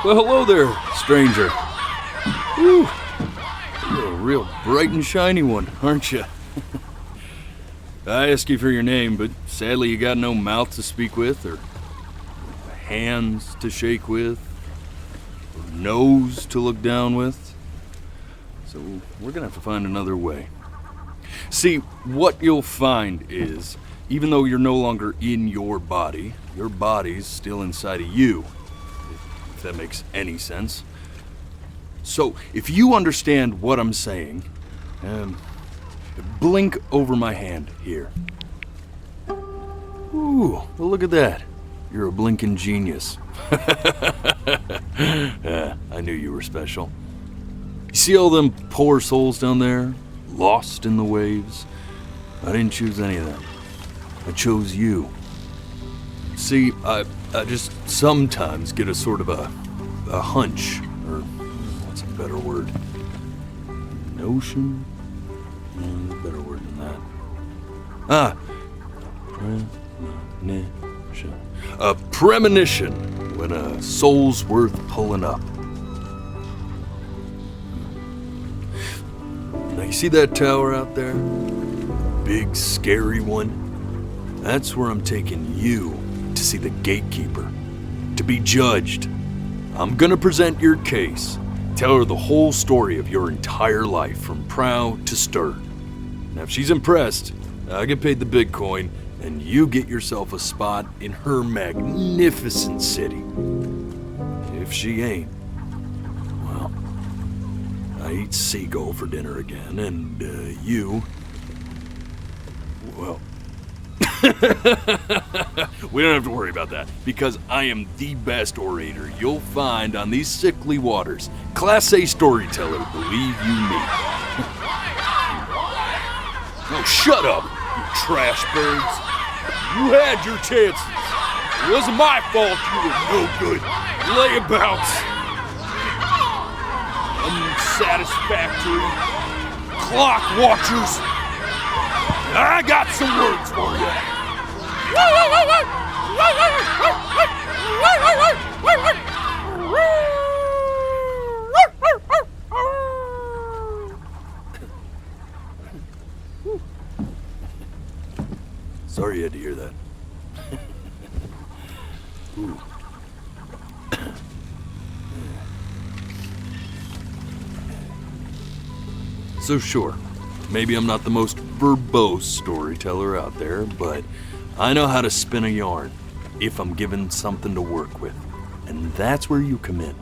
Well, hello there, stranger. Whew, you're a real bright and shiny one, aren't you? I asked you for your name, but sadly you got no mouth to speak with, or hands to shake with, or nose to look down with. So we're gonna have to find another way. See, what you'll find is, even though you're no longer in your body's still inside of you, if that makes any sense. So, if you understand what I'm saying, blink over my hand here. Ooh, well look at that. You're a blinking genius. I knew you were special. You see all them poor souls down there, lost in the waves? I didn't choose any of them. I chose you. See, I just sometimes get a sort of a hunch, or what's a better word? Notion? No, better word than that. Premonition. A premonition when a soul's worth pulling up. Now you see that tower out there? Big, scary one? That's where I'm taking you to see the gatekeeper, to be judged. I'm gonna present your case, tell her the whole story of your entire life from prow to stern. Now if she's impressed, I get paid the big coin, and you get yourself a spot in her magnificent city. If she ain't, well, I eat seagull for dinner again, and you, well, we don't have to worry about that, because I am the best orator you'll find on these sickly waters. Class A storyteller, believe you me. Oh, shut up, you trash birds. You had your chances. It wasn't my fault you were no good. Layabouts. Unsatisfactory. Clock watchers. I got some words for you. Sorry you had to hear that. Ooh. So sure, maybe I'm not the most verbose storyteller out there, but I know how to spin a yarn if I'm given something to work with. And that's where you come in.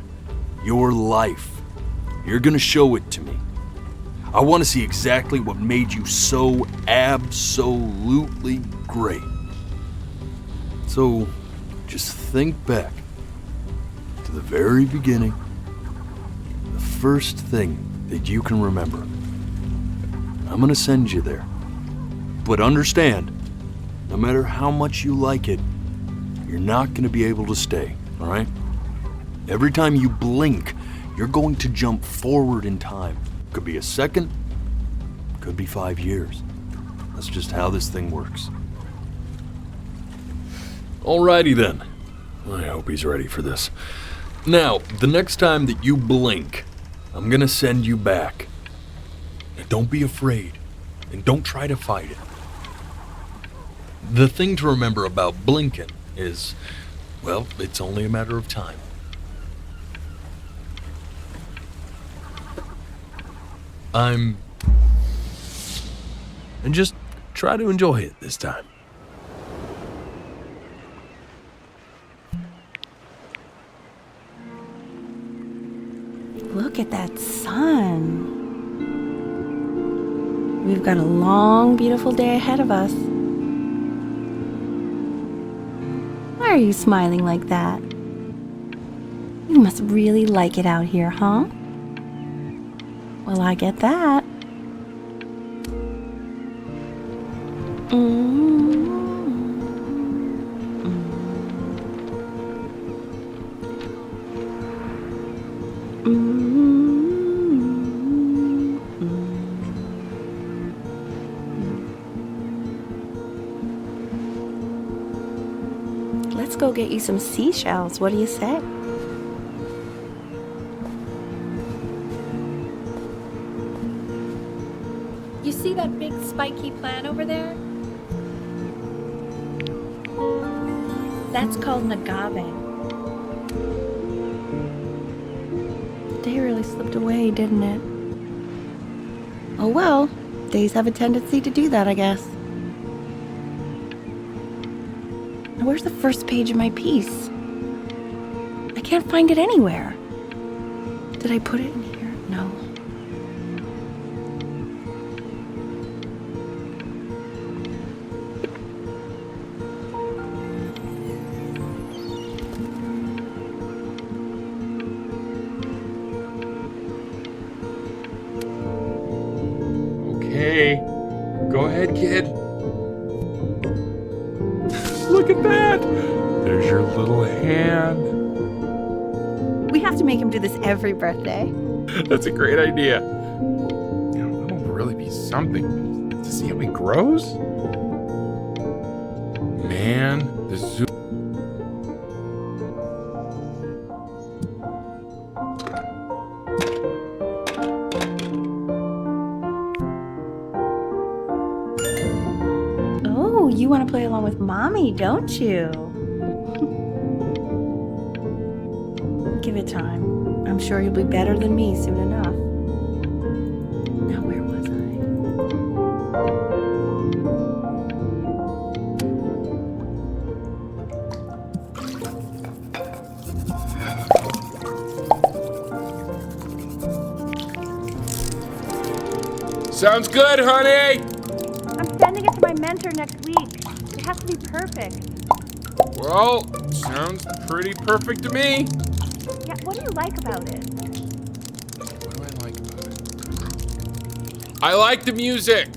Your life. You're gonna show it to me. I want to see exactly what made you so absolutely great. So, just think back to the very beginning, the first thing that you can remember. I'm gonna send you there. But understand, no matter how much you like it, you're not gonna be able to stay, all right? Every time you blink, you're going to jump forward in time. Could be a second, could be 5 years. That's just how this thing works. Alrighty then. I hope he's ready for this. Now, the next time that you blink, I'm gonna send you back. Now, don't be afraid, and don't try to fight it. The thing to remember about blinking is, well, it's only a matter of time. And just try to enjoy it this time. Look at that sun. We've got a long, beautiful day ahead of us. Why are you smiling like that? You must really like it out here, huh? Well, I get that. Let's go get you some seashells. What do you say? that big spiky plant over there? That's called an agave. The day really slipped away, didn't it? Oh well, days have a tendency to do that, I guess. Now, where's the first page of my piece? I can't find it anywhere. Did I put it in here? No. Okay, go ahead, kid. Look at that! There's your little hand. We have to make him do this every birthday. That's a great idea. That'll really be something to see how he grows. Man, the zoo. Oh, you want to play along with Mommy, don't you? Give it time. I'm sure you'll be better than me soon enough. Now, where was Sounds good, honey! I'm sending it to my mentor next week. It has to be perfect. Well, sounds pretty perfect to me. Yeah, what do you like about it? What do I like about it? I like the music.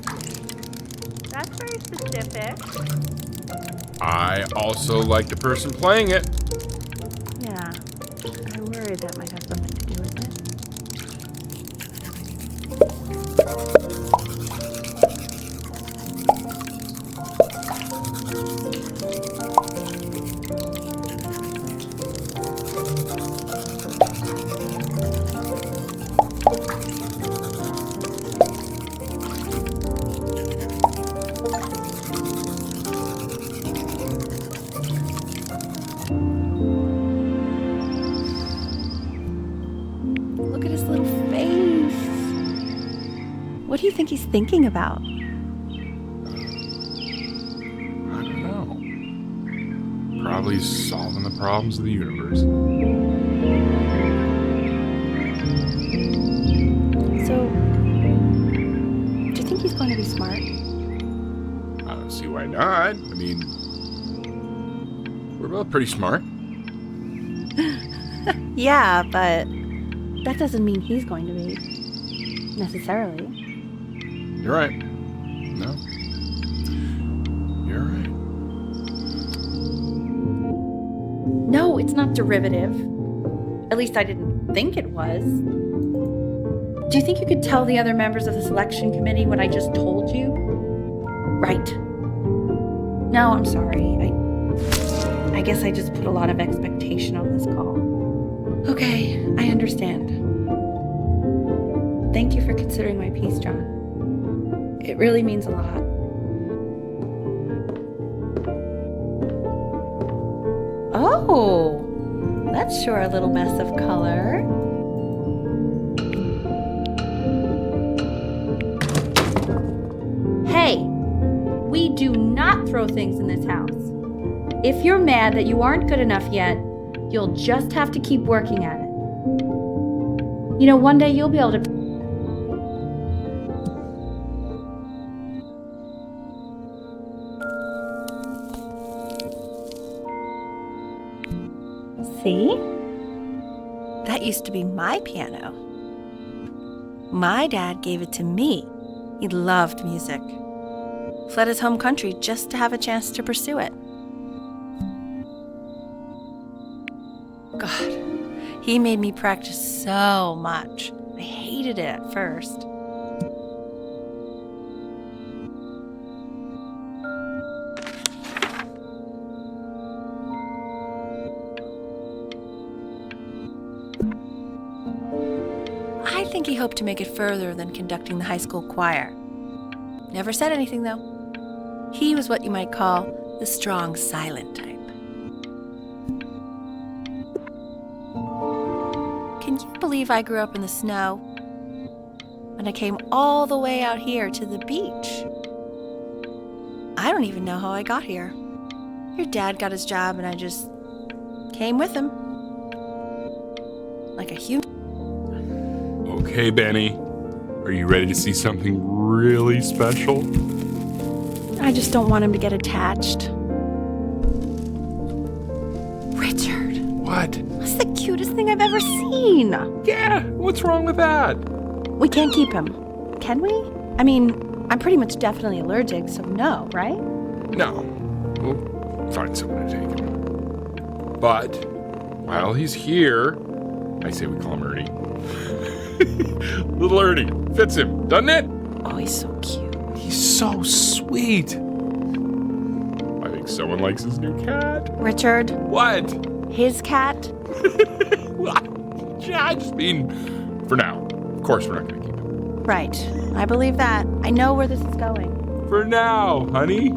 That's very specific. I also like the person playing it. Yeah, I worry that might have something to do with it. Look at his little face. What do you think he's thinking about? I don't know. Probably solving the problems of the universe. So, do you think he's going to be smart? I don't see why not. I mean, we're both pretty smart. Yeah, but that doesn't mean he's going to be. Necessarily. You're right. No. You're right. No, it's not derivative. At least I didn't think it was. Do you think you could tell the other members of the selection committee what I just told you? Right. No, I'm sorry. I guess I just put a lot of expectation on this call. Okay, I understand. Thank you for considering my piece, John. It really means a lot. Oh, that's sure a little mess of color. Hey, we do not throw things in this house. If you're mad that you aren't good enough yet, you'll just have to keep working at it. You know, one day you'll be able to... See? That used to be my piano. My dad gave it to me. He loved music. Fled his home country just to have a chance to pursue it. God, he made me practice so much. I hated it at first. I think he hoped to make it further than conducting the high school choir. Never said anything, though. He was what you might call the strong, silent type. Can you believe I grew up in the snow? And I came all the way out here to the beach. I don't even know how I got here. Your dad got his job and I just came with him. Like a human. Okay, Benny. Are you ready to see something really special? I just don't want him to get attached. Richard. What? That's the cutest thing I've ever seen. Yeah, what's wrong with that? We can't keep him, can we? I mean, I'm pretty much definitely allergic, so no, right? No. We'll find someone to take him. But while he's here, I say we call him Ernie. Little Ernie. Fits him, doesn't it? Oh, he's so cute. He's so sweet. I think someone likes his new cat. Richard, What? his cat? Yeah, I just mean, for now. Of course we're not going to keep him. Right. I believe that. I know where this is going. For now, honey.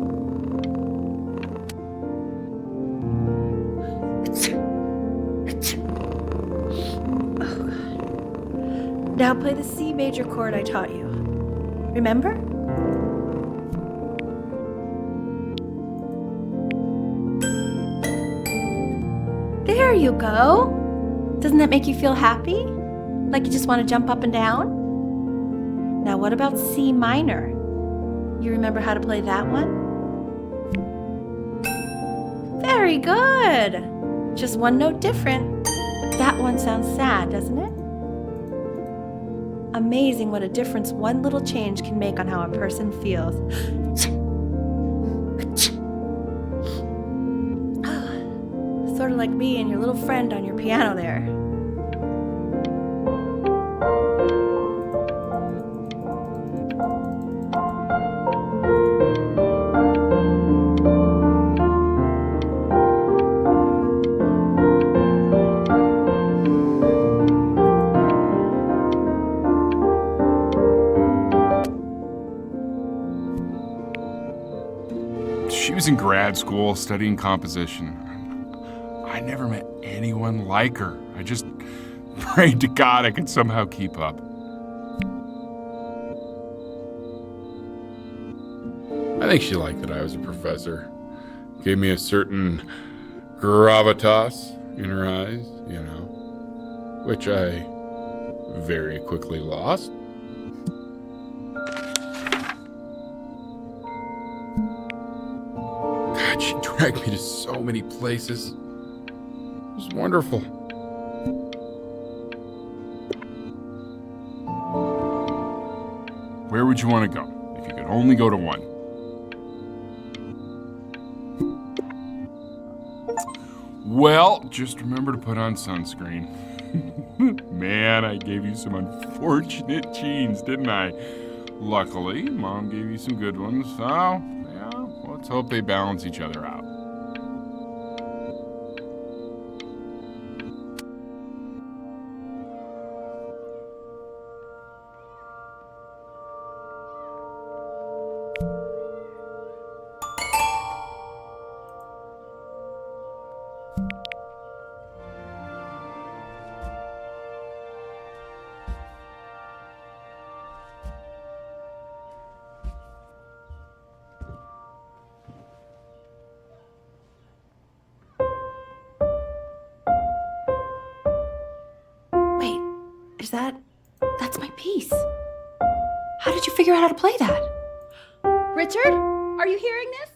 Now play the C major chord I taught you. Remember? There you go. Doesn't that make you feel happy? Like you just want to jump up and down? Now what about C minor? You remember how to play that one? Very good. Just one note different. That one sounds sad, doesn't it? Amazing what a difference one little change can make on how a person feels. Sort of like me and your little friend on your piano there. She was in grad school studying composition. I never met anyone like her. I just prayed to God I could somehow keep up. I think she liked that I was a professor. Gave me a certain gravitas in her eyes, you know, which I very quickly lost. God, she dragged me to so many places. It was wonderful. Where would you want to go if you could only go to one? Well, just remember to put on sunscreen. Man, I gave you some unfortunate genes, didn't I? Luckily, Mom gave you some good ones, so yeah, let's hope they balance each other out. Wait, that's my piece. How did you figure out how to play that? Richard, are you hearing this?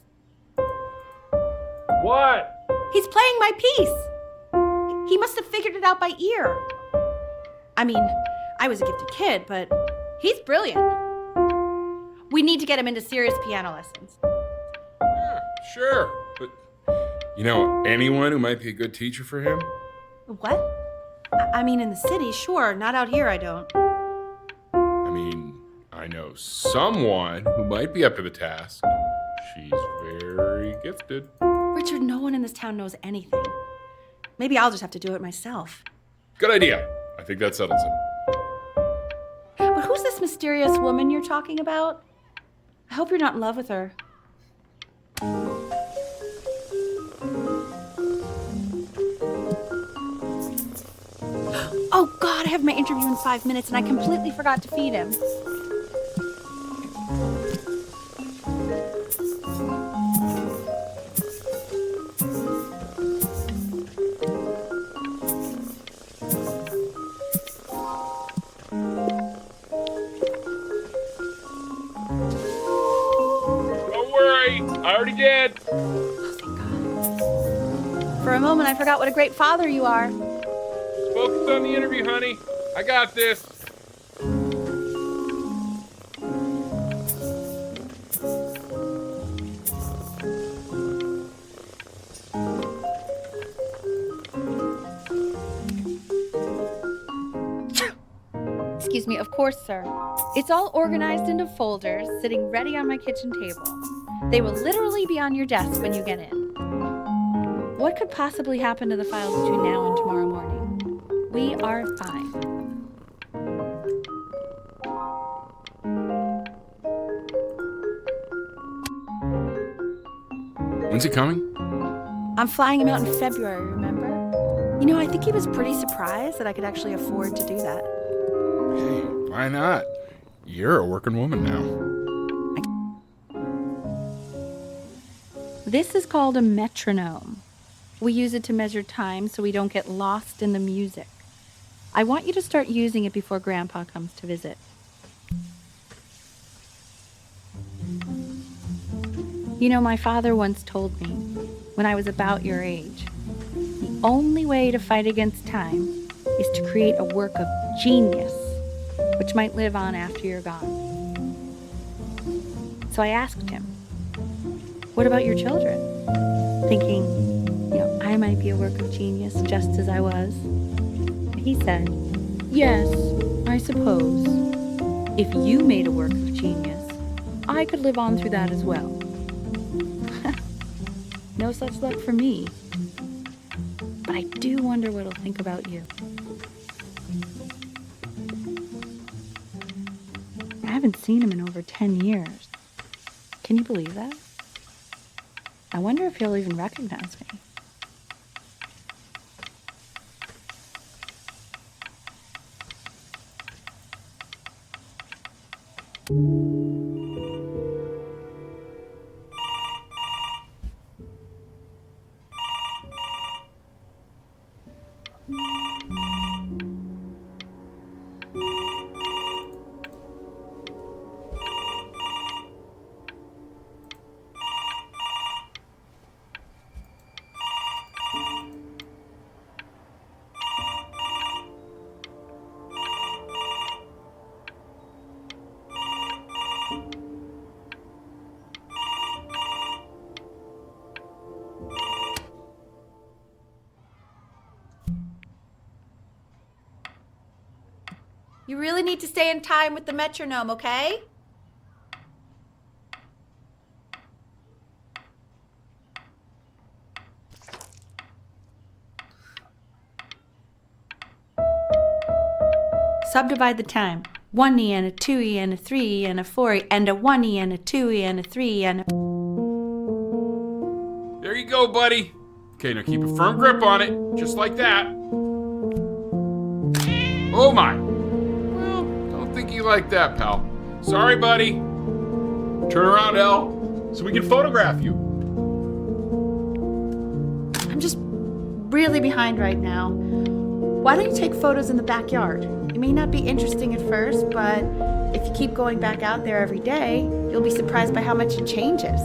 What? He's playing my piece. He must have figured it out by ear. I mean, I was a gifted kid, but he's brilliant. We need to get him into serious piano lessons. Yeah, sure, but you know anyone who might be a good teacher for him? What? I mean, in the city, sure. Not out here, I don't. I mean, I know someone who might be up to the task. She's very gifted. Richard, no one in this town knows anything. Maybe I'll just have to do it myself. Good idea. I think that settles it. But who's this mysterious woman you're talking about? I hope you're not in love with her. Oh God, I have my interview in 5 minutes and I completely forgot to feed him. Don't worry, I already did. For a moment, I forgot what a great father you are. Focus on the interview, honey. I got this. Excuse me, of course, sir. It's all organized into folders, sitting ready on my kitchen table. They will literally be on your desk when you get in. What could possibly happen to the files between now and tomorrow morning? We are fine. When's he coming? I'm flying him out in February, remember? You know, I think he was pretty surprised that I could actually afford to do that. Hey, why not? You're a working woman now. This is called a metronome. We use it to measure time so we don't get lost in the music. I want you to start using it before Grandpa comes to visit. You know, my father once told me, when I was about your age, the only way to fight against time is to create a work of genius, which might live on after you're gone. So I asked him, what about your children? Thinking, you know, I might be a work of genius just as I was. He said, yes, I suppose. If you made a work of genius, I could live on through that as well. No such luck for me. But I do wonder what he'll think about you. I haven't seen him in over 10 years. Can you believe that? I wonder if he'll even recognize me. You really need to stay in time with the metronome, okay? Subdivide the time. 1E and a 2E and a 3E and a 4E and a 1E and a 2E and a 3E and a... There you go, buddy. Okay, now keep a firm grip on it, just like that. Oh my. Well, don't think you like that, pal. Sorry, buddy. Turn around, Elle, so we can photograph you. I'm just really behind right now. Why don't you take photos in the backyard? It may not be interesting at first, but if you keep going back out there every day, you'll be surprised by how much it changes.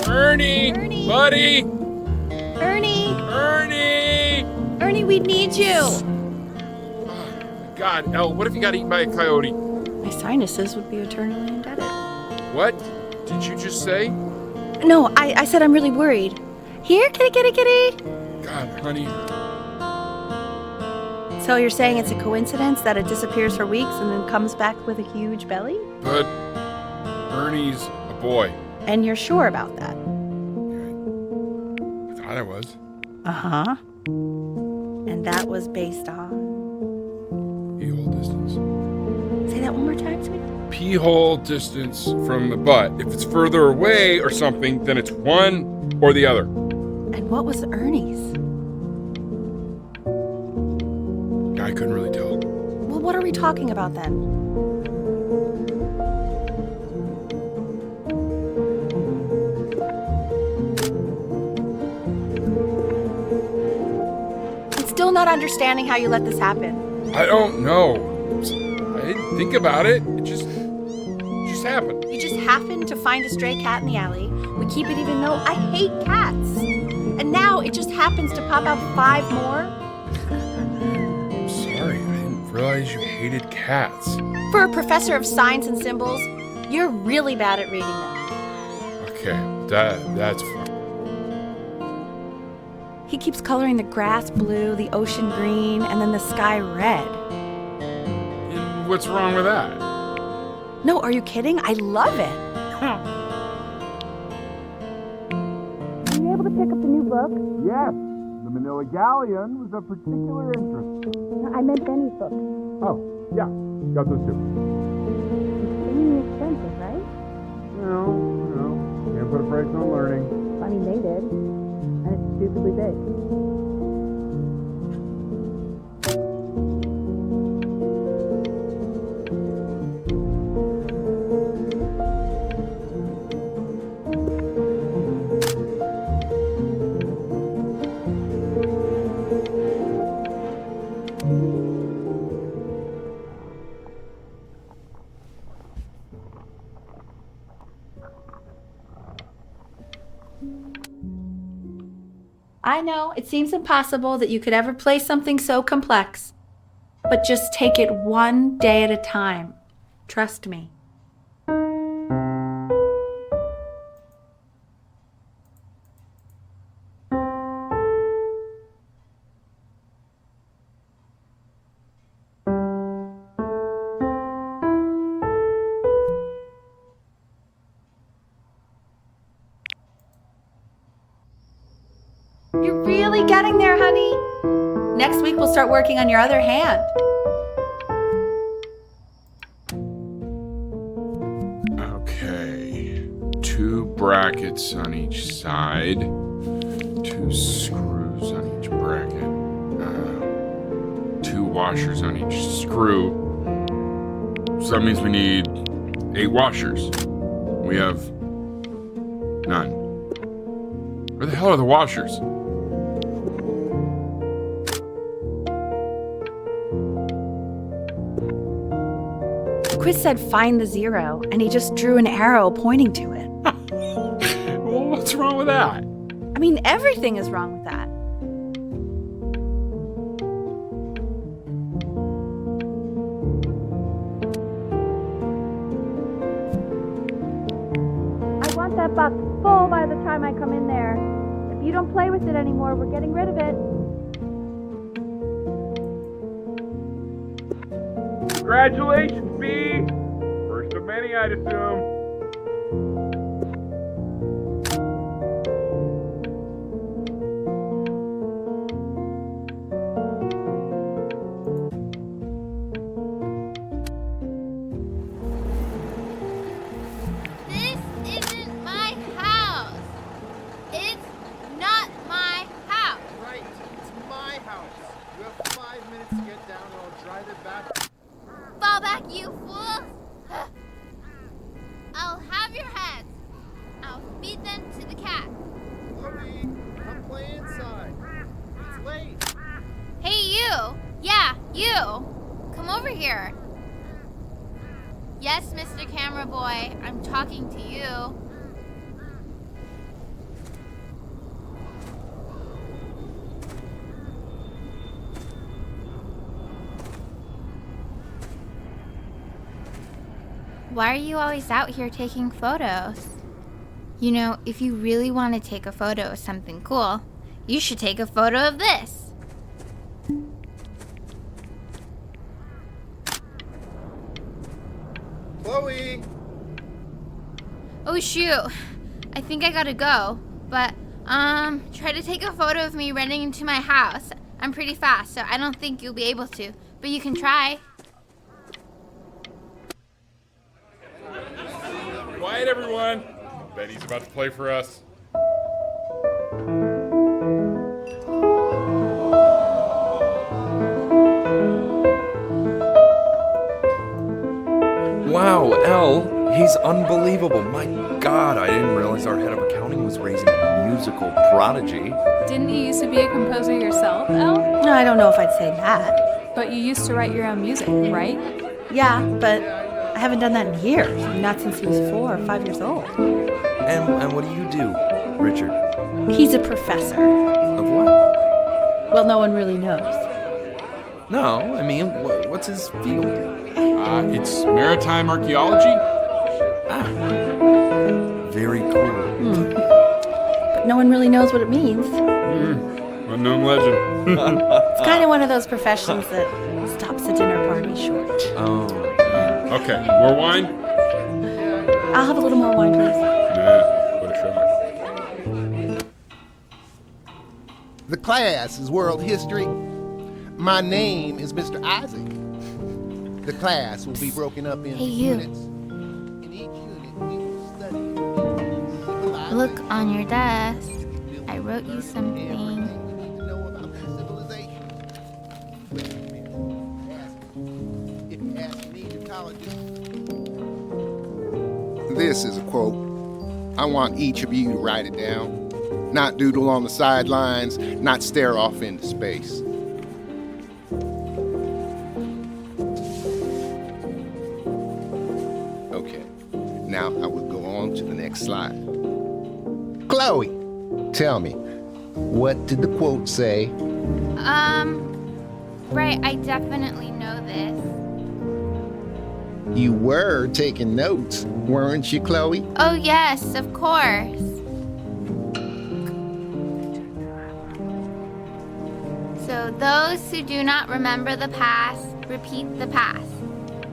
Ernie! Buddy! Ernie! Ernie! Ernie, we need you! God, Elle, what if you got eaten by a coyote? My sinuses would be eternally indebted. What did you just say? No, I said I'm really worried. Here, kitty, kitty, kitty! God, honey. So you're saying it's a coincidence that it disappears for weeks and then comes back with a huge belly? But, Ernie's a boy. And you're sure about that? I thought I was. Uh-huh. And that was based on... Pee-hole distance. Say that one more time, sweetie. Pee-hole distance from the butt. If it's further away or something, then it's one or the other. And what was Ernie's? I couldn't really tell. Well, what are we talking about then? I'm still not understanding how you let this happen. I don't know. I didn't think about it. It just happened. You just happened to find a stray cat in the alley. We keep it even though I hate cats. And now it just happens to pop out 5 more? I'm sorry. I didn't realize you hated cats. For a professor of signs and symbols, you're really bad at reading them. Okay, that's fine. He keeps coloring the grass blue, the ocean green, and then the sky red. And what's wrong with that? No, are you kidding? I love it. Were you able to pick up the new book? Yes, the Manila Galleon was of particular interest. I meant Benny's book. Oh, yeah, got those two. Extremely expensive, right? No, can't put a price on learning. I mean, they did. And it's stupidly big. I know, it seems impossible that you could ever play something so complex. But just take it one day at a time. Trust me. You're really getting there, honey. Next week we'll start working on your other hand. Okay, 2 brackets on each side, 2 screws on each bracket, 2 washers on each screw. So that means we need 8 washers. We have none. Where the hell are the washers? Quiz said find the 0, and he just drew an arrow pointing to it. Well, what's wrong with that? I mean, everything is wrong with that. I want that box full by the time I come in there. If you don't play with it anymore, we're getting rid of it. Congratulations, B! First of many, I'd assume. This isn't my house. It's not my house. Right, it's my house. You have 5 minutes to get down or I'll drive it back. Fall back, you fools. I'll have your heads. I'll feed them to the cat. Chloe, come play inside. It's late. Hey, you. Yeah, you. Come over here. Yes, Mr. Camera Boy, I'm talking to you. Why are you always out here taking photos? You know, if you really want to take a photo of something cool, you should take a photo of this. Chloe! Oh shoot, I think I gotta go. But try to take a photo of me running into my house. I'm pretty fast, so I don't think you'll be able to. But you can try. Quiet, everyone. Benny's about to play for us. Wow, Elle, he's unbelievable. My God, I didn't realize our head of accounting was raising a musical prodigy. Didn't you used to be a composer yourself, Elle? No, I don't know if I'd say that. But you used to write your own music, right? Yeah, but I haven't done that in years. Not since he was 4 or 5 years old. And what do you do, Richard? He's a professor. Of what? Well, no one really knows. No, I mean, what's his field? It's maritime archaeology. Ah, very cool. But no one really knows what it means. Unknown legend. It's kind of one of those professions that stops a dinner party short. Oh. Okay, more wine? I'll have a little more wine, please. Nah, what a shot. The class is world history. My name is Mr. Isaac. The class will be broken up into Hey, you. units. In each unit, we will study civilization. Look on your desk. I wrote you something. Everything we need to know about the civilization. Wait a minute. If you ask an Egyptologist. This is a quote. I want each of you to write it down. Not doodle on the sidelines, not stare off into space. Okay, now I will go on to the next slide. Chloe, tell me, what did the quote say? Right, I definitely know this. You were taking notes, weren't you, Chloe? Oh, yes, of course. So, those who do not remember the past, repeat the past.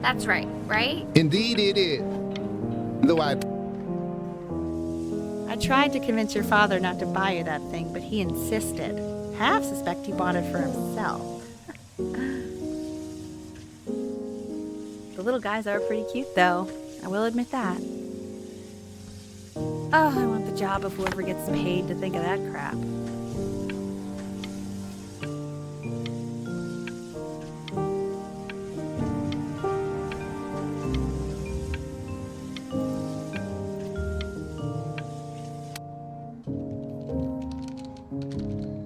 That's right, right? Indeed it is. Though I tried to convince your father not to buy you that thing, but he insisted. Half suspect he bought it for himself. The little guys are pretty cute, though. I will admit that. Oh, I want the job of whoever gets paid to think of that crap.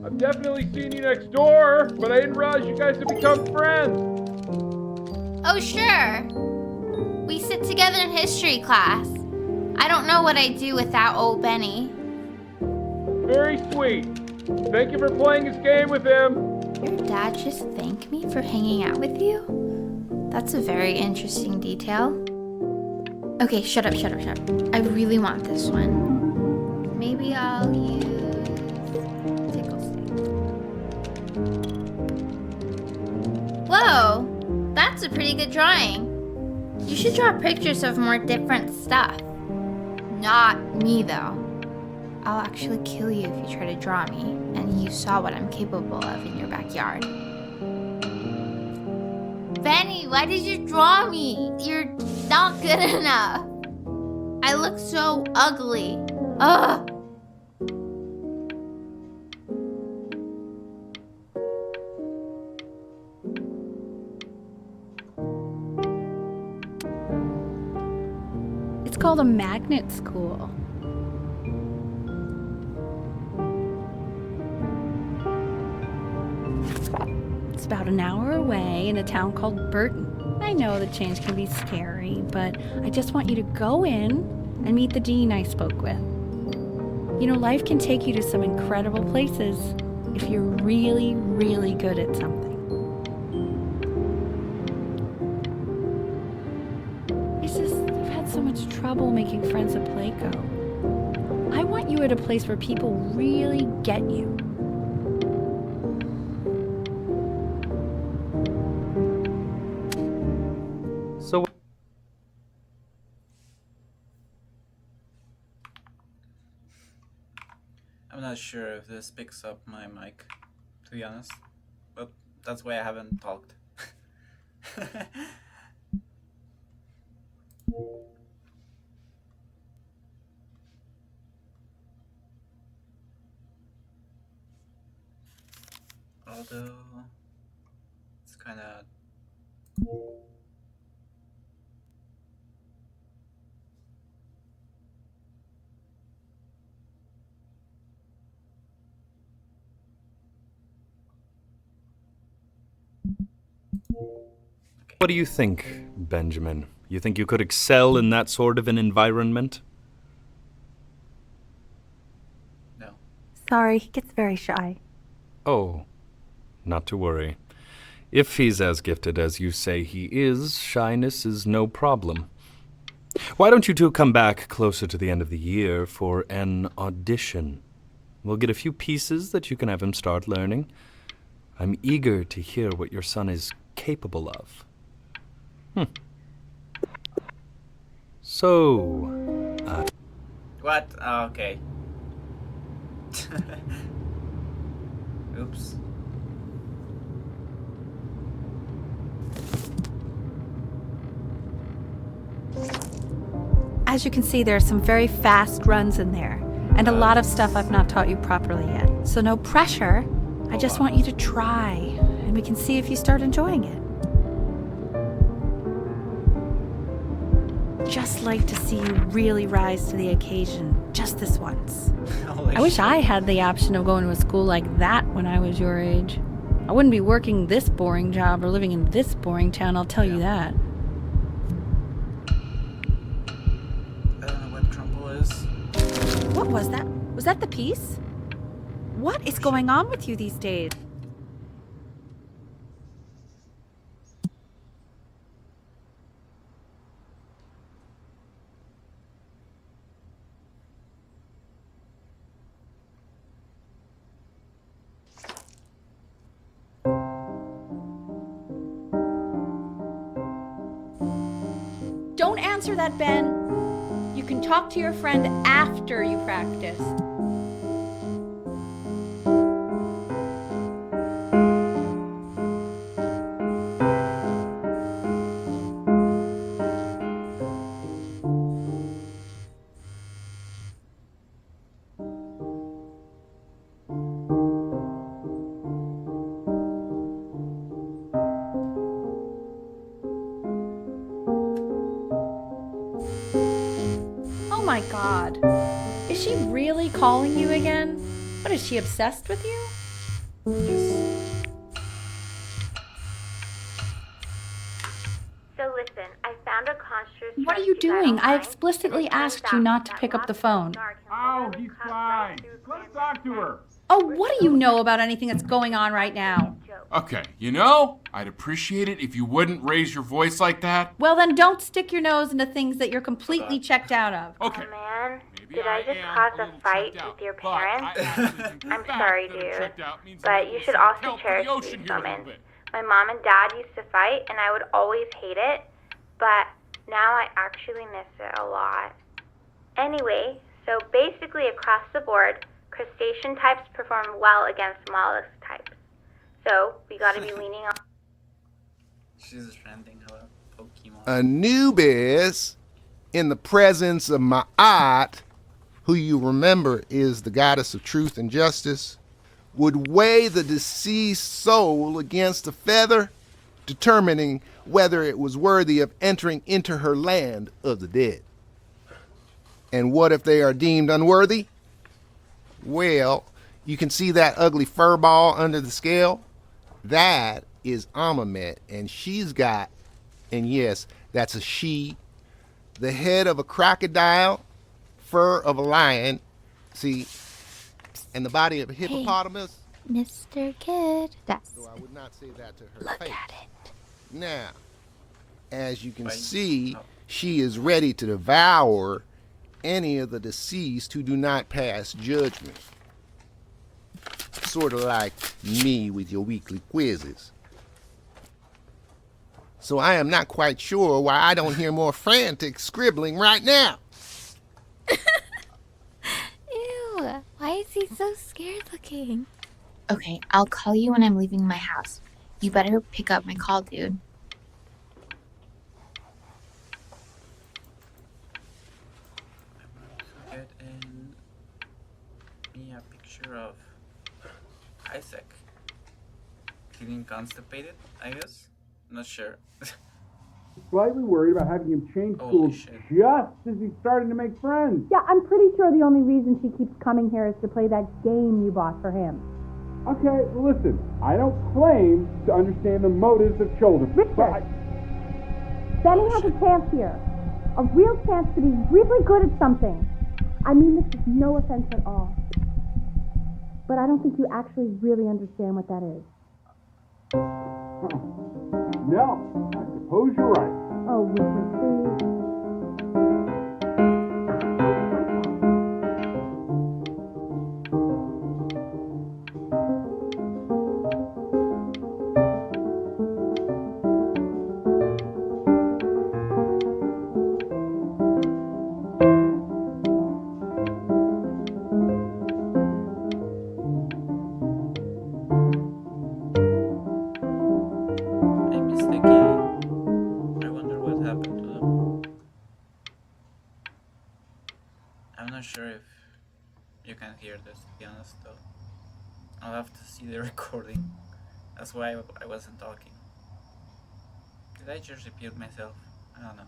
I've definitely seen you next door, but I didn't realize you guys had become friends. Oh, sure. We sit together in history class. I don't know what I'd do without old Benny. Very sweet. Thank you for playing this game with him. Your dad just thanked me for hanging out with you? That's a very interesting detail. Okay, shut up. I really want this one. Maybe I'll use tickle stick. Whoa, that's a pretty good drawing. You should draw pictures of more different stuff. Not me, though. I'll actually kill you if you try to draw me, and you saw what I'm capable of in your backyard. Benny, why did you draw me? You're not good enough. I look so ugly. Ugh. It's called a magnet school. It's about an hour away in a town called Burton. I know the change can be scary, but I just want you to go in and meet the dean I spoke with. You know, life can take you to some incredible places if you're really, really good at something. It's just, I've had so much trouble making friends at Playco. I want you at a place where people really get you. So not sure if this picks up my mic, to be honest. But that's why I haven't talked. Although it's kind of What do you think, Benjamin? You think you could excel in that sort of an environment? no. Sorry, he gets very shy. Oh, not to worry. If he's as gifted as you say he is, shyness is no problem. Why don't you two come back closer to the end of the year for an audition? We'll get a few pieces that you can have him start learning. I'm eager to hear what your son is capable of. So, What? Oh, okay. Oops. As you can see, there are some very fast runs in there, and a lot of stuff I've not taught you properly yet. So no pressure. I just want you to try, and we can see if you start enjoying it. Just like to see you really rise to the occasion, just this once. I wish I had the option of going to a school like that when I was your age. I wouldn't be working this boring job or living in this boring town, I'll tell you that. I don't know what crumble is. What was that? Was that the piece? What is going on with you these days? Don't answer that, Ben. You can talk to your friend after you practice. Oh my God. Is she really calling you again? What, is she obsessed with you? So listen, I found a construct. What are you doing? I explicitly asked you not to pick up the phone. Oh, he's fine. Let's talk to her. Oh, what do you know about anything that's going on right now? Okay, you know, I'd appreciate it if you wouldn't raise your voice like that. Well, then don't stick your nose into things that you're completely checked out of. Okay. Oh man, maybe did I just am cause a a little fight checked out, with your but I parents? actually think the I'm fact sorry, that I'm dude, checked out means but I'm you able should to also help cherish the ocean these here a little moments. bit. My mom and dad used to fight, and I would always hate it, but now I actually miss it a lot. Anyway, so basically across the board, crustacean types perform well against mollusk types. So we gotta be leaning on. She's trending about Pokemon. Anubis, in the presence of Ma'at, who you remember is the goddess of truth and justice, would weigh the deceased soul against a feather, determining whether it was worthy of entering into her land of the dead. And what if they are deemed unworthy? Well, you can see that ugly fur ball under the scale? That is Amamet, and she's got, and yes, that's a she, the head of a crocodile, fur of a lion, see, and the body of a hippopotamus. Mr. Kid. That's. So I would not say that to her Look face. at it. Now, as you can Wait. see, Oh. she is ready to devour any of the deceased who do not pass judgment. Sort of like me with your weekly quizzes. So I am not quite sure why I don't hear more frantic scribbling right now. Ew. Why is he's so scared looking. Okay, I'll call you when I'm leaving my house. You better pick up my call, dude. Get me a picture of Isaac. Feeling constipated, I guess? Not sure. Slightly worried about having him change Holy schools shit. just as he's starting to make friends. Yeah, I'm pretty sure the only reason she keeps coming here is to play that game you bought for him. Okay, listen, I don't claim to understand the motives of children. Richard! Benny has a chance here. A real chance to be really good at something. I mean this is no offense at all. But I don't think you actually really understand what that is. No, I suppose you're right. Oh, Richard, please. I miss the game. I wonder what happened to them. I'm not sure if you can hear this, to be honest, though. I'll have to see the recording. That's why I wasn't talking. Did I just repeat myself? I don't know.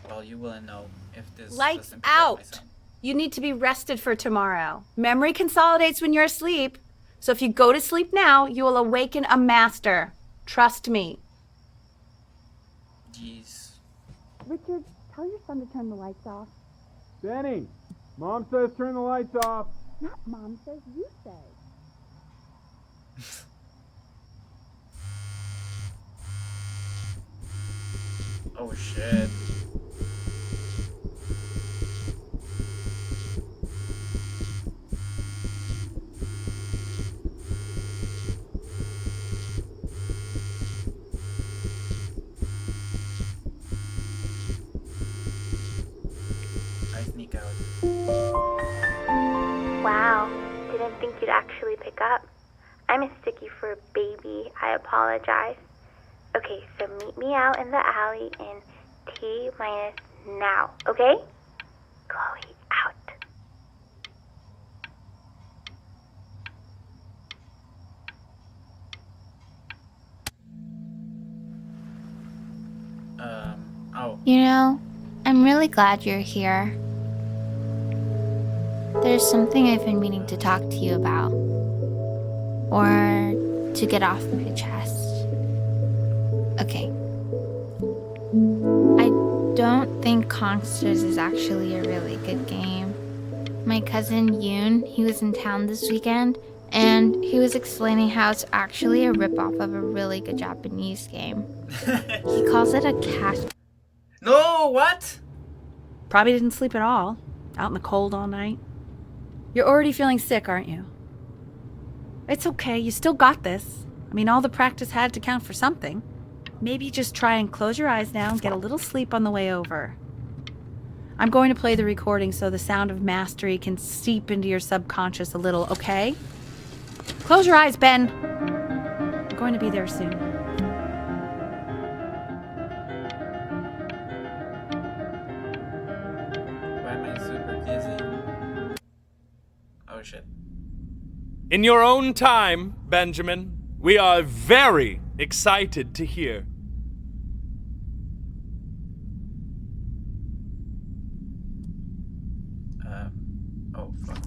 Well, you will know if this Lights doesn't pick up my out. sound. You need to be rested for tomorrow. Memory consolidates when you're asleep. So if you go to sleep now, you will awaken a master. Trust me. Jeez. Richard, tell your son to turn the lights off. Benny, Mom says turn the lights off. Not Mom says, you say. Oh shit. I sneak out. Wow, didn't think you'd actually pick up. I mistook you for a baby. I apologize. Okay, so meet me out in the alley in T-minus now, okay? Chloe, out. Oh. You know, I'm really glad you're here. There's something I've been meaning to talk to you about. Or to get off my chest. Okay. I don't think Consters is actually a really good game. My cousin Yoon, he was in town this weekend, and he was explaining how it's actually a ripoff of a really good Japanese game. He calls it a cash. No, what? Probably didn't sleep at all. Out in the cold all night. You're already feeling sick, aren't you? It's okay, you still got this. I mean, all the practice had to count for something. Maybe just try and close your eyes now and get a little sleep on the way over. I'm going to play the recording so the sound of mastery can seep into your subconscious a little, okay? Close your eyes, Ben. I'm going to be there soon. Why am I super dizzy? Oh shit. In your own time, Benjamin, we are very excited to hear. Oh fuck.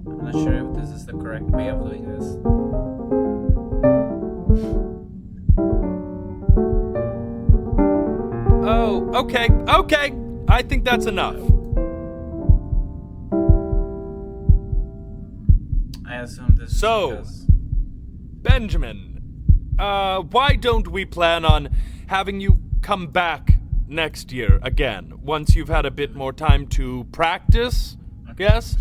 I'm not sure if this is the correct way of doing this. Oh, okay. I think that's enough. I assume this So, is because... Benjamin, why don't we plan on having you come back next year again, once you've had a bit more time to practice, yes?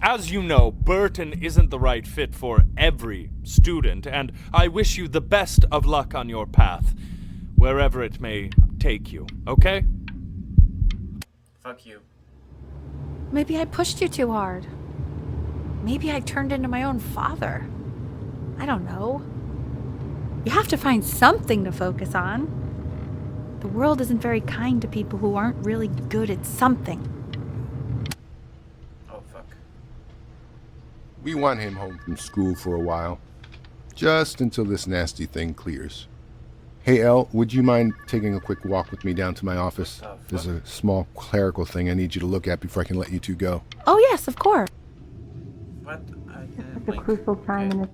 As you know, Burton isn't the right fit for every student, and I wish you the best of luck on your path, wherever it may take you, okay? Fuck you. Maybe I pushed you too hard. Maybe I turned into my own father. I don't know. You have to find something to focus on. The world isn't very kind to people who aren't really good at something. Oh, fuck. We want him home from school for a while. Just until this nasty thing clears. Hey, Elle, would you mind taking a quick walk with me down to my office? There's a small clerical thing I need you to look at before I can let you two go. Oh, yes, of course. What? I didn't It's a blink. crucial time in his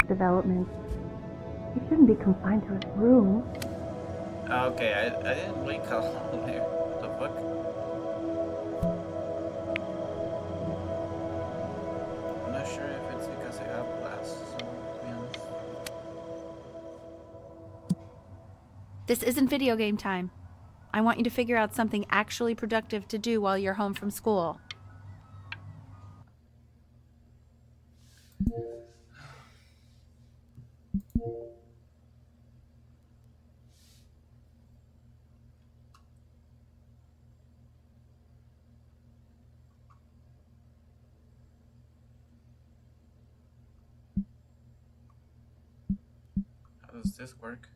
development. He shouldn't be confined to his room. Okay, I didn't blink at all there. What the fuck? I'm not sure if it's because I have glasses, so to be honest. This isn't video game time. I want you to figure out something actually productive to do while you're home from school. How does this work?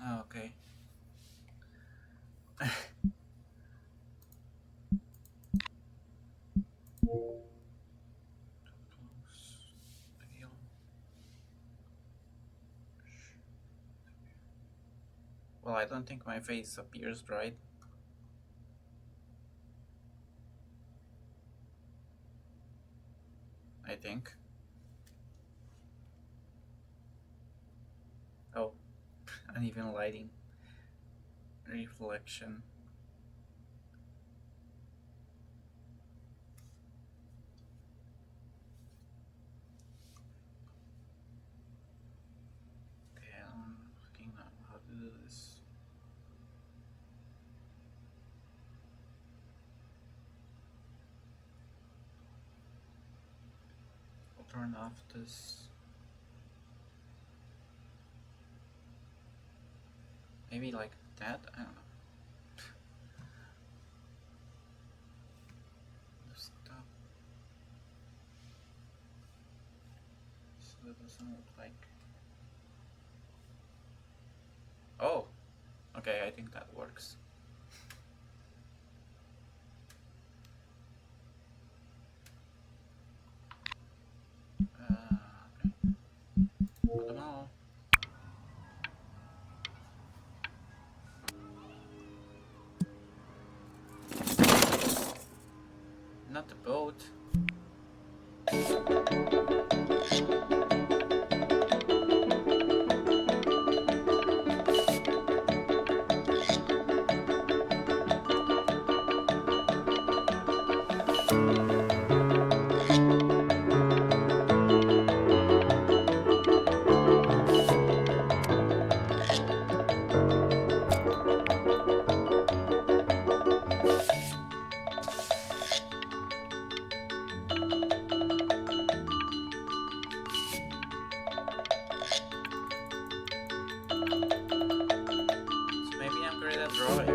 Oh, okay. Well, I don't think my face appears right. I think. Oh, uneven lighting. Reflection. Okay, I'm looking at how to do this. I'll turn off this. Maybe like that? I don't know. Stop. So it doesn't look like. Oh! Okay, I think that works. Okay. Put them all. Not the boat. So maybe I'm great at drawing.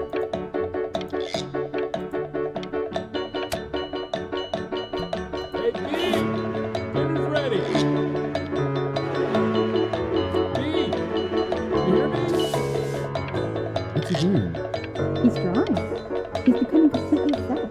Hey, Pete! Dinner's ready! Pete! You hear me? What's he doing? He's drawing. He's becoming completely obsessed.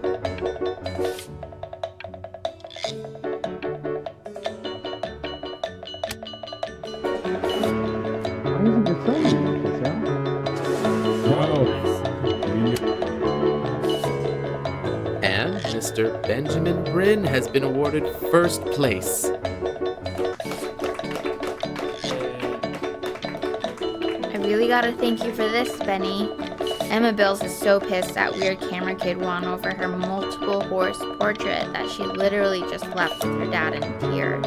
Mr. Benjamin Bryn has been awarded first place. I really gotta thank you for this, Benny. Emma Bills is so pissed that weird camera kid won over her multiple horse portrait that she literally just left with her dad in tears.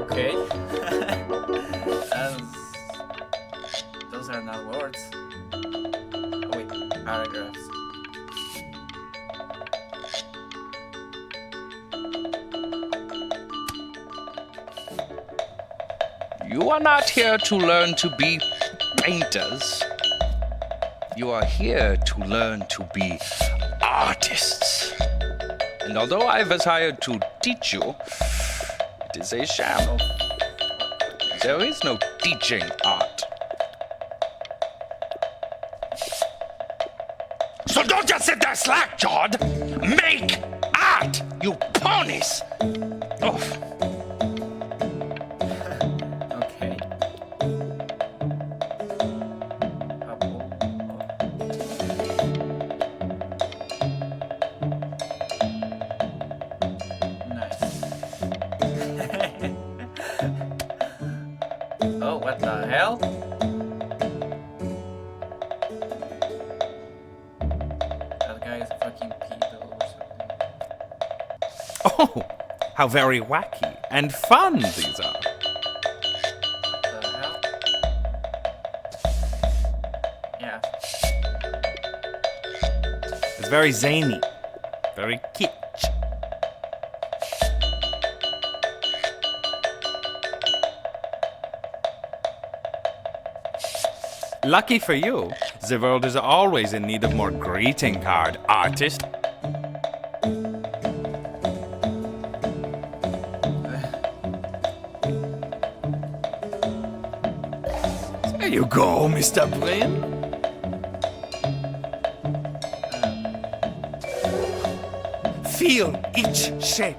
Okay. Those are not words. Oh wait, paragraphs. You are not here to learn to be painters. You are here to learn to be artists. And although I was hired to teach you, it is a sham. There is no teaching art. So don't just sit there slack-jawed. Make art, you ponies! Oh. Oh, what the hell? That guy is a fucking pedo or something. Oh, how very wacky and fun these are. What the hell? Yeah. It's very zany, very kitsch. Lucky for you, the world is always in need of more greeting card artists. There you go, Mr. Bryn. Feel each shape.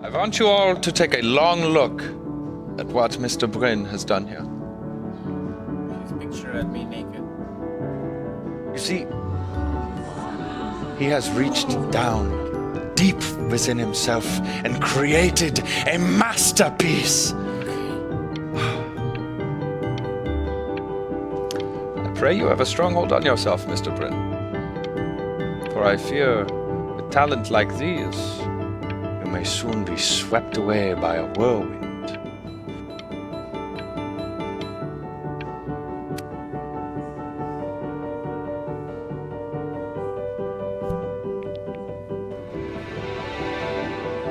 I want you all to take a long look at what Mr. Bryn has done here. His picture at me naked. You see, he has reached down deep within himself and created a masterpiece. I pray you have a strong hold on yourself, Mr. Bryn. For I fear, with talent like these, you may soon be swept away by a whirlwind.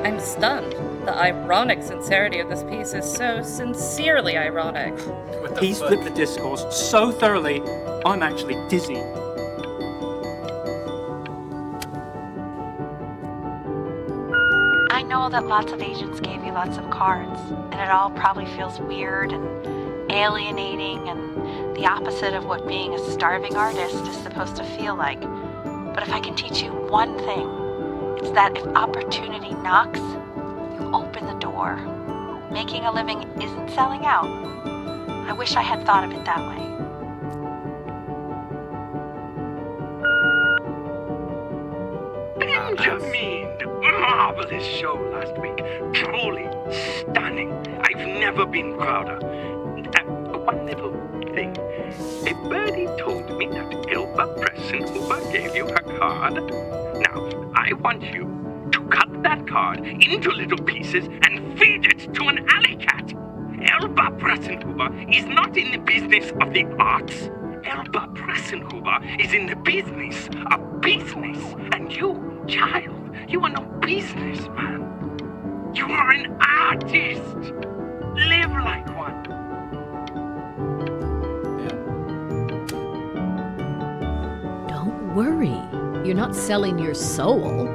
I'm stunned. The ironic sincerity of this piece is so sincerely ironic. He's flipped the discourse so thoroughly, I'm actually dizzy. I know that lots of agents gave you lots of cards, and it all probably feels weird and alienating and the opposite of what being a starving artist is supposed to feel like. But if I can teach you one thing, it's that if opportunity knocks, you open the door. Making a living isn't selling out. I wish I had thought of it that way. Benjamin! Marvelous show last week. Truly stunning. I've never been prouder. One little thing. A birdie told me that Elba Pressenhuber gave you her card. Now, I want you to cut that card into little pieces and feed it to an alley cat. Elba Pressenhuber is not in the business of the arts. Elba Pressenhuber is in the business of business. And you, child, you are no businessman. You are an artist. Live like one. Don't worry. You're not selling your soul.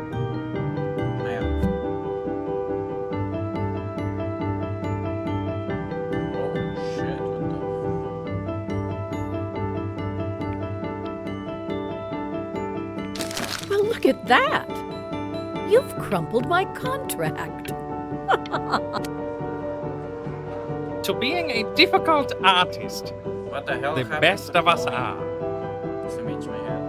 Look at that! You've crumpled my contract. To being a difficult artist. What the hell The happened best to of us the are. This image my head.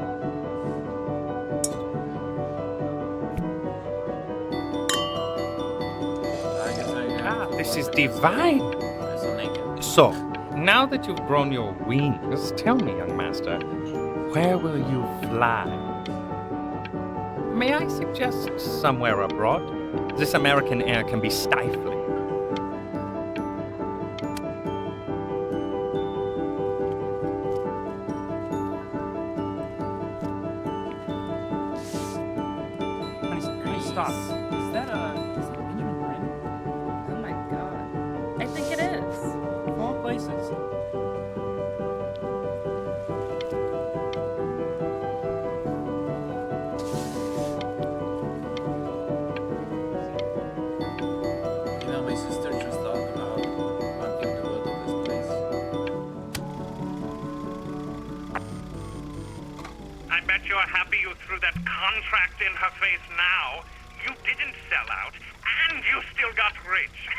This is divine. I'm so naked. So, now that you've grown your wings, tell me, young master, where will you fly? May I suggest somewhere abroad? This American air can be stifling. Honey, stop. Is that Benjamin Brand? Oh my god. I think it is. Of all places. You know, my sister just thought about wanting to go to this place. I bet you're happy you threw that contract in her face now. You didn't sell out, and you still got rich.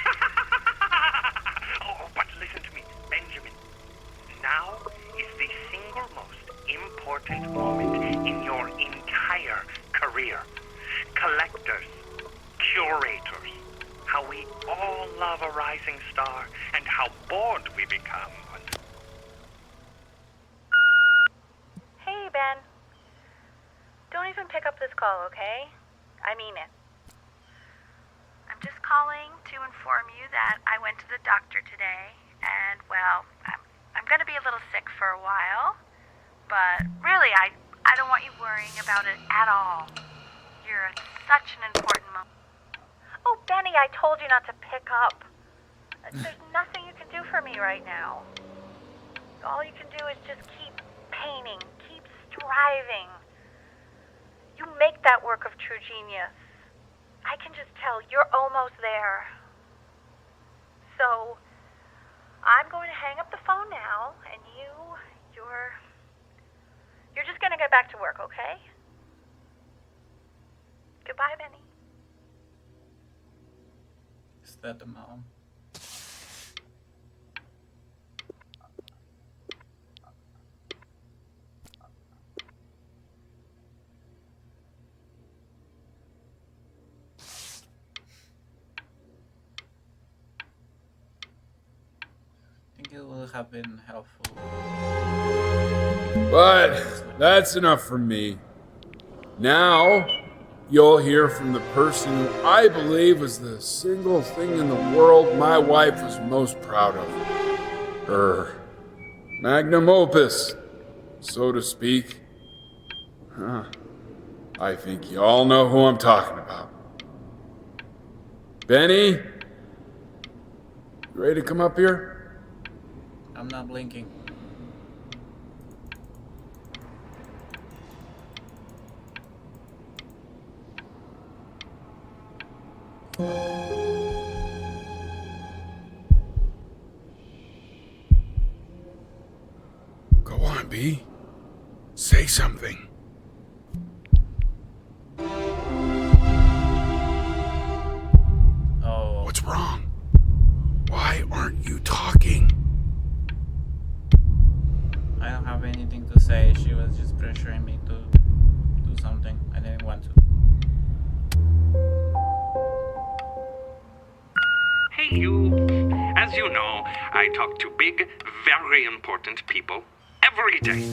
Oh, but listen to me, Benjamin. Now is the single most important moment in your entire career. Collectors, curators, how we all love a rising star, and how bored we become once. Hey, Ben. Don't even pick up this call, okay? I mean it. I'm just calling to inform you that I went to the doctor today, and, well, I'm going to be a little sick for a while, but really, I don't want you worrying about it at all. You're at such an important moment. Oh, Benny, I told you not to pick up. There's nothing you can do for me right now. All you can do is just keep painting, keep striving. You make that work of true genius. I can just tell you're almost there. So, I'm going to hang up the phone now, and you're just going to get back to work, okay? Goodbye, Benny. Is that the mom? I think it will have been helpful. But that's enough from me. Now, you'll hear from the person who I believe was the single thing in the world my wife was most proud of. Her magnum opus, so to speak. I think you all know who I'm talking about. Benny? You ready to come up here? I'm not blinking. Go on, B. Say something. Oh. What's wrong? Why aren't you talking? I don't have anything to say. She was just pressuring me to do something. I didn't want to. Hey, you. As you know, I talk to big, very important people every day.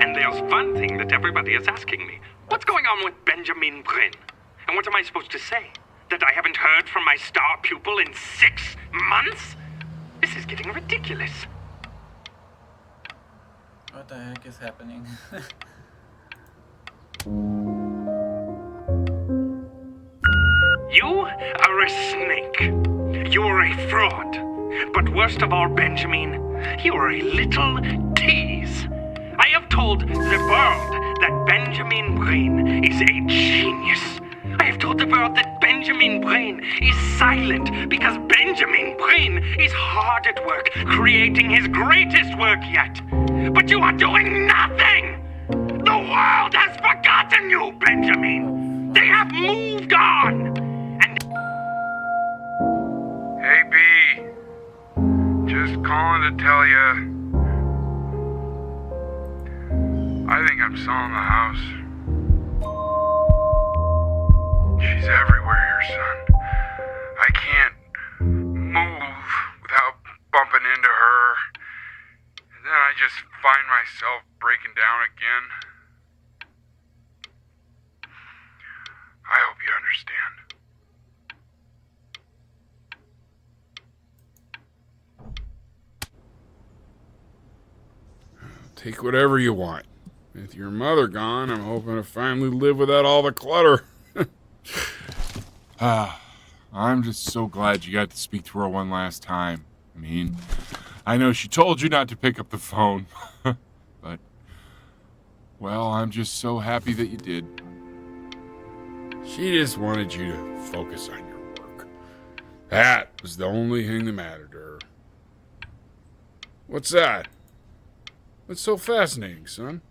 And there's one thing that everybody is asking me. What's going on with Benjamin Bryn? And what am I supposed to say? That I haven't heard from my star pupil in 6 months? This is getting ridiculous. What the heck is happening? You are a snake. You are a fraud. But worst of all, Benjamin, you are a little tease. I have told the world that Benjamin Bryn is a genius. I have told the world that Benjamin Bryn is silent because Benjamin Bryn is hard at work creating his greatest work yet. But you are doing nothing! The world has forgotten you, Benjamin! Benjamin. They have moved on. Hey, B. Just calling to tell you. I think I'm selling the house. She's everywhere here, son. I can't move without bumping into her. And then I just find myself breaking down again. I hope you understand. Take whatever you want. With your mother gone, I'm hoping to finally live without all the clutter. I'm just so glad you got to speak to her one last time. I mean, I know she told you not to pick up the phone, but, well, I'm just so happy that you did. She just wanted you to focus on your work. That was the only thing that mattered to her. What's that? What's so fascinating, son?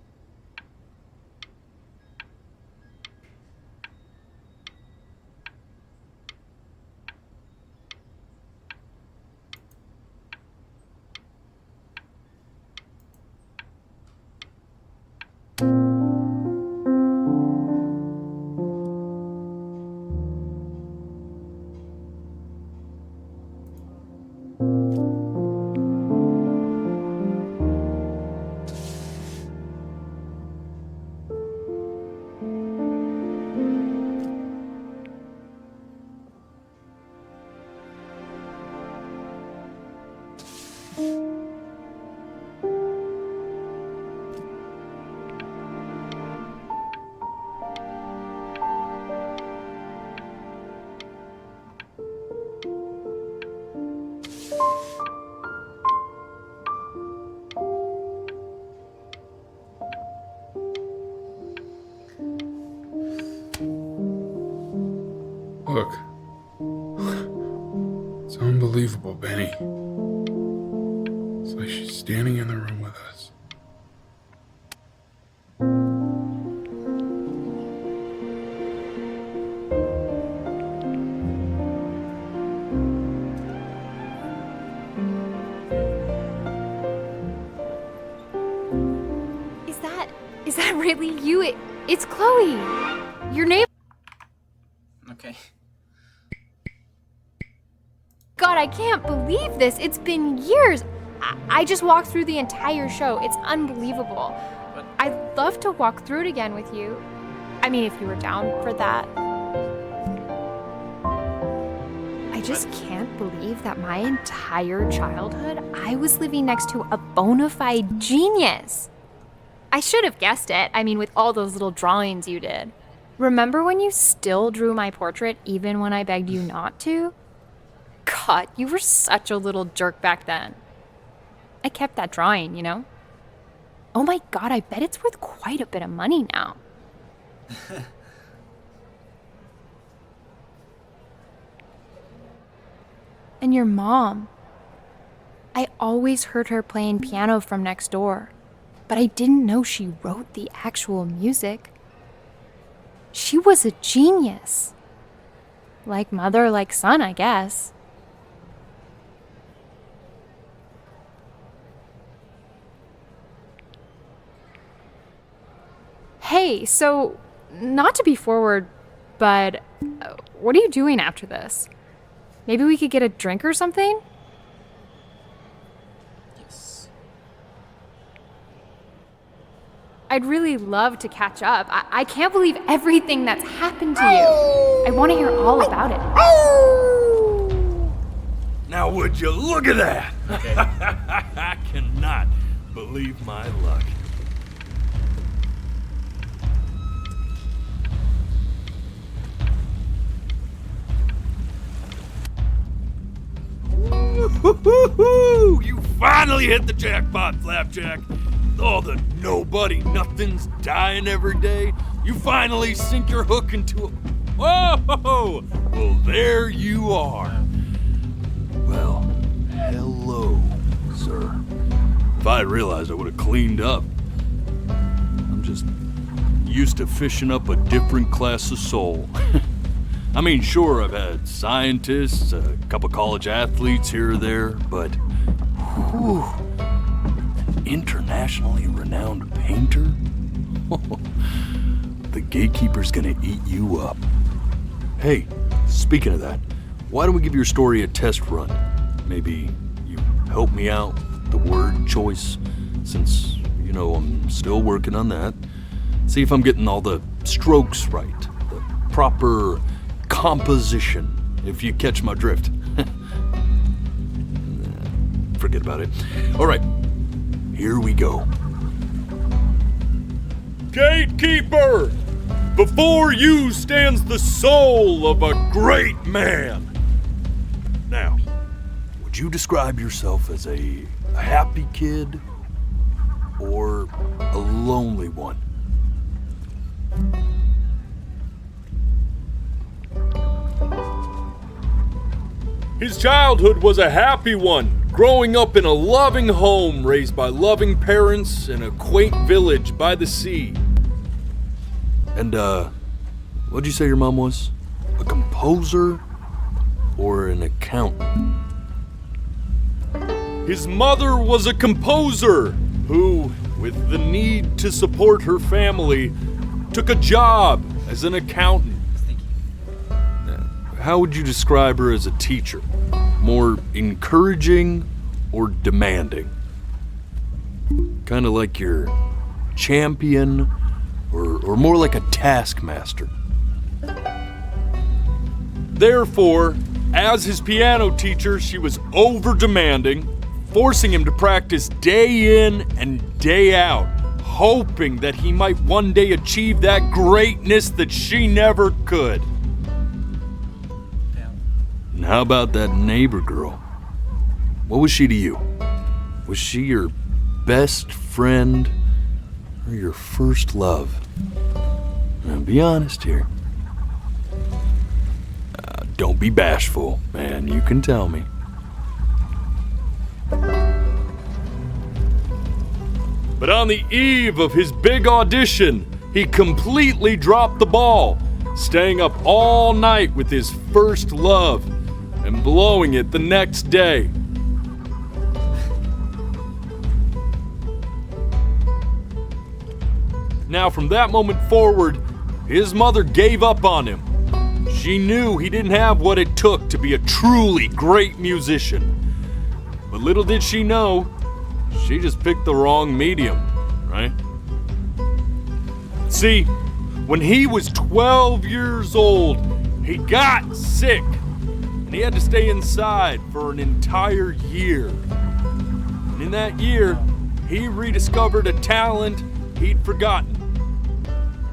Look. It's unbelievable, Benny. It's like she's standing in the room with us. Is that really you? It's Chloe. Your name? Okay. God, I can't believe this. It's been years. I just walked through the entire show. It's unbelievable. I'd love to walk through it again with you. I mean, if you were down for that. I just can't believe that my entire childhood, I was living next to a bona fide genius. I should have guessed it. I mean, with all those little drawings you did. Remember when you still drew my portrait even when I begged you not to? God, you were such a little jerk back then. I kept that drawing, you know? Oh my God, I bet it's worth quite a bit of money now. And your mom. I always heard her playing piano from next door, but I didn't know she wrote the actual music. She was a genius. Like mother, like son, I guess. Hey, so, not to be forward, but what are you doing after this? Maybe we could get a drink or something? Yes. I'd really love to catch up. I can't believe everything that's happened to you. I want to hear all about it. Now would you look at that? Okay. I cannot believe my luck. Woo-hoo-hoo-hoo! You finally hit the jackpot, Flapjack. All the nobody nothings dying every day. You finally sink your hook into a... Whoa! Well, there you are. Well, hello, sir. If I had realized, I would have cleaned up. I'm just used to fishing up a different class of soul. I mean, sure, I've had scientists, a couple college athletes here or there, but whew, internationally renowned painter? The gatekeeper's gonna eat you up. Hey, speaking of that, why don't we give your story a test run? Maybe you help me out with the word choice, since, you know, I'm still working on that. See if I'm getting all the strokes right, the proper composition, if you catch my drift. Forget about it. All right, here we go. Gatekeeper! Before you stands the soul of a great man. Now, would you describe yourself as a happy kid or a lonely one? His childhood was a happy one, growing up in a loving home raised by loving parents in a quaint village by the sea. And, what'd you say your mom was? A composer or an accountant? His mother was a composer who, with the need to support her family, took a job as an accountant. How would you describe her as a teacher? More encouraging or demanding? Kind of like your champion or more like a taskmaster? Therefore, as his piano teacher, she was over-demanding, forcing him to practice day in and day out, hoping that he might one day achieve that greatness that she never could. And how about that neighbor girl? What was she to you? Was she your best friend or your first love? Now, be honest here. Don't be bashful, man. You can tell me. But on the eve of his big audition, he completely dropped the ball, staying up all night with his first love and blowing it the next day. Now, from that moment forward, his mother gave up on him. She knew he didn't have what it took to be a truly great musician. But little did she know, she just picked the wrong medium, right? See, when he was 12 years old, he got sick, and he had to stay inside for an entire year. And in that year, he rediscovered a talent he'd forgotten: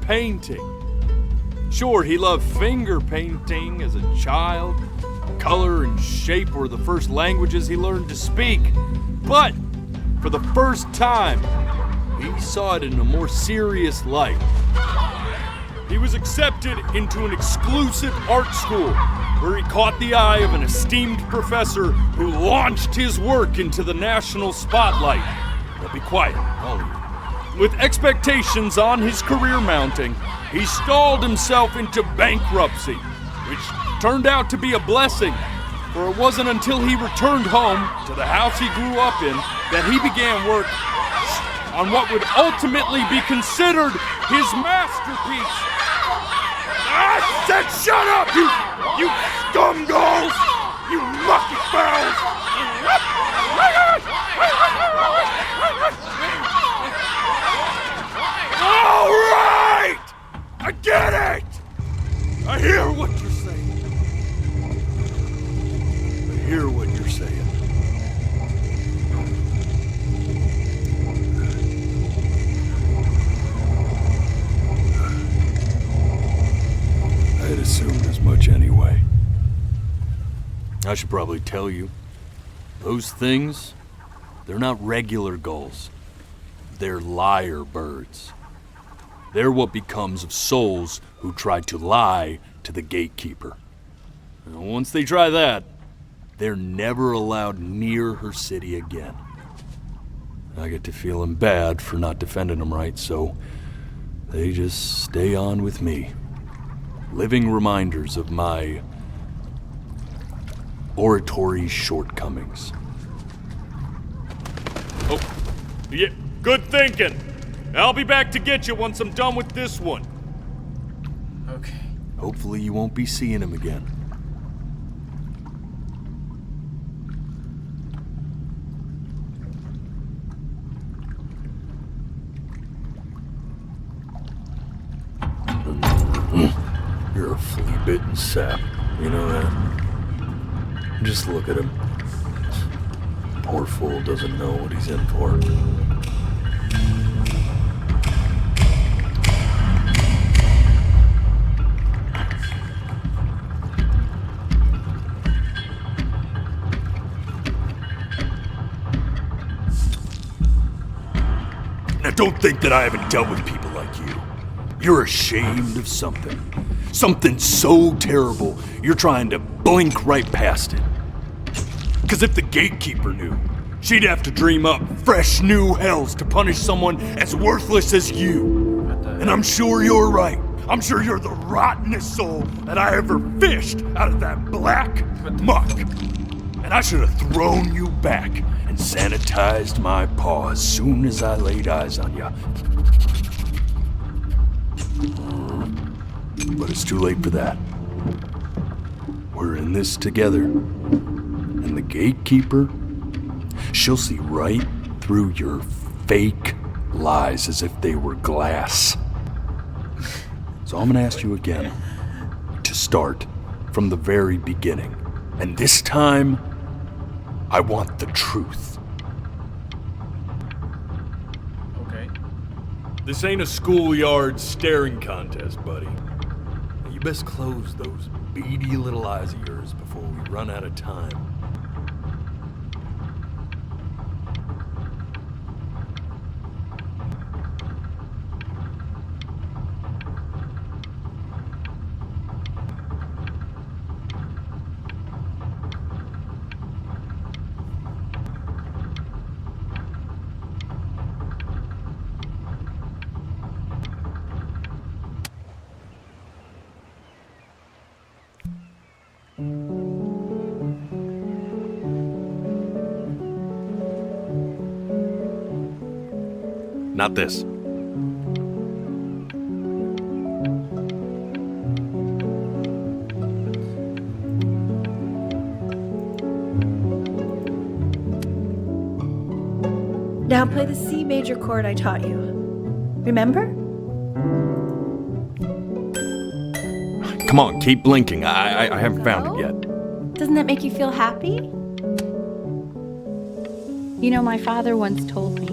painting. Sure, he loved finger painting as a child. Color and shape were the first languages he learned to speak. But for the first time, he saw it in a more serious light. He was accepted into an exclusive art school where he caught the eye of an esteemed professor who launched his work into the national spotlight. Now be quiet, all of you. With expectations on his career mounting, he stalled himself into bankruptcy, which turned out to be a blessing, for it wasn't until he returned home to the house he grew up in that he began work on what would ultimately be considered his masterpiece. I said shut up, you scumballs! You lucky fowls! All right! I get it! I hear what you're saying. I hear what you're saying. I had assumed as much anyway. I should probably tell you, those things, they're not regular gulls. They're lyre birds. They're what becomes of souls who try to lie to the gatekeeper. And once they try that, they're never allowed near her city again. I get to feeling bad for not defending them right, so They just stay on with me. Living reminders of my oratory shortcomings. Oh, yeah, good thinking. I'll be back to get you once I'm done with this one. Okay. Hopefully you won't be seeing him again. You're a flea-bitten sap, you know that? Just look at him. Poor fool doesn't know what he's in for. Now don't think that I haven't dealt with people like you. You're ashamed of something. Something so terrible, you're trying to blink right past it. Because if the gatekeeper knew, she'd have to dream up fresh new hells to punish someone as worthless as you. And I'm sure you're right. I'm sure you're the rottenest soul that I ever fished out of that black muck. And I should have thrown you back and sanitized my paw as soon as I laid eyes on you. But it's too late for that. We're in this together. And the gatekeeper, she'll see right through your fake lies as if they were glass. So I'm gonna ask you again to start from the very beginning. And this time, I want the truth. Okay. This ain't a schoolyard staring contest, buddy. You best close those beady little eyes of yours before we run out of time. Not this. Now play the C major chord I taught you. Remember? Come on, keep blinking. I haven't found it yet. Doesn't that make you feel happy? You know, my father once told me,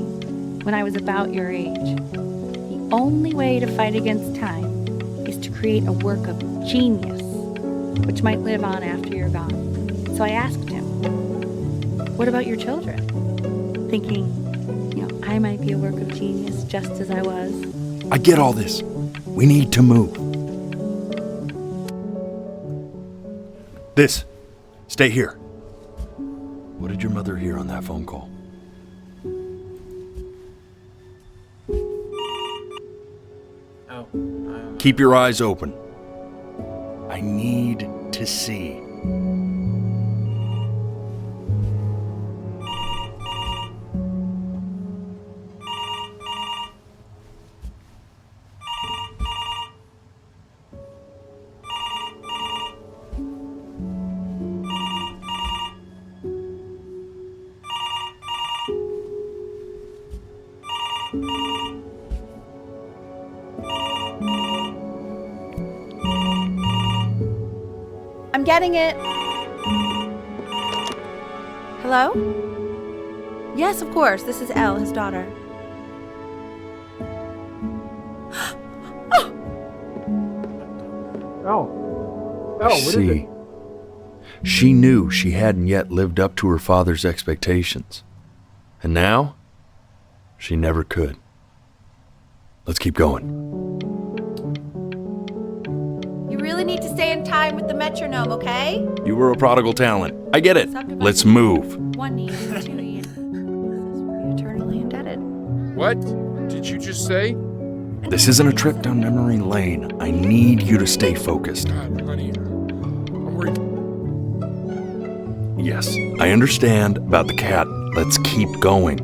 when I was about your age, the only way to fight against time is to create a work of genius, which might live on after you're gone. So I asked him, what about your children? Thinking, you know, I might be a work of genius just as I was. I get all this. We need to move. This. Stay here. What did your mother hear on that phone call? Keep your eyes open. I need to see. I'm getting it. Hello? Yes, of course. This is Elle, his daughter. What is it? She knew she hadn't yet lived up to her father's expectations. And now, she never could. Let's keep going. You really need to stay in time with the metronome, okay? You were a prodigal talent. I get it. Let's move. 1 year, 2 years. Eternally indebted. What did you just say? This isn't a trip down memory lane. I need you to stay focused. God, honey, I'm worried. Yes, I understand about the cat. Let's keep going.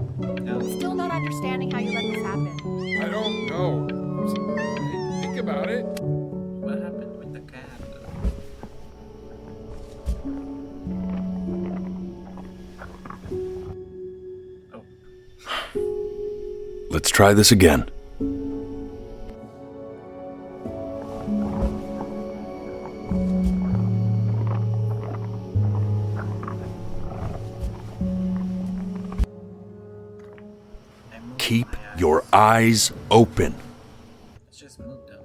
Still not understanding how you let this happen. I don't know. Think about it. What happened with the cat? Let's try this again. Keep your eyes open. Let's just move them.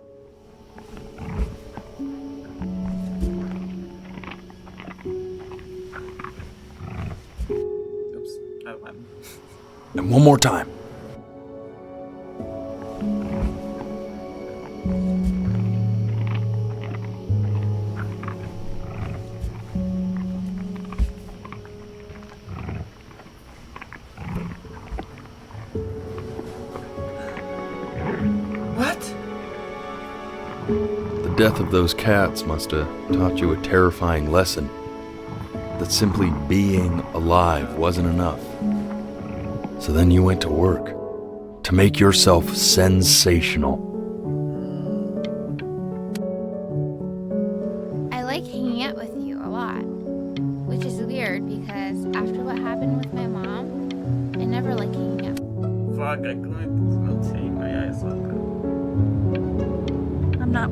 Oops. Oh, And one more time. The death of those cats must have taught you a terrifying lesson. That simply being alive wasn't enough. So then you went to work to make yourself sensational. I like hanging out with you a lot, which is weird because after what happened with my mom, I never like hanging out. Fuck, I couldn't not see my eyes open. I'm not.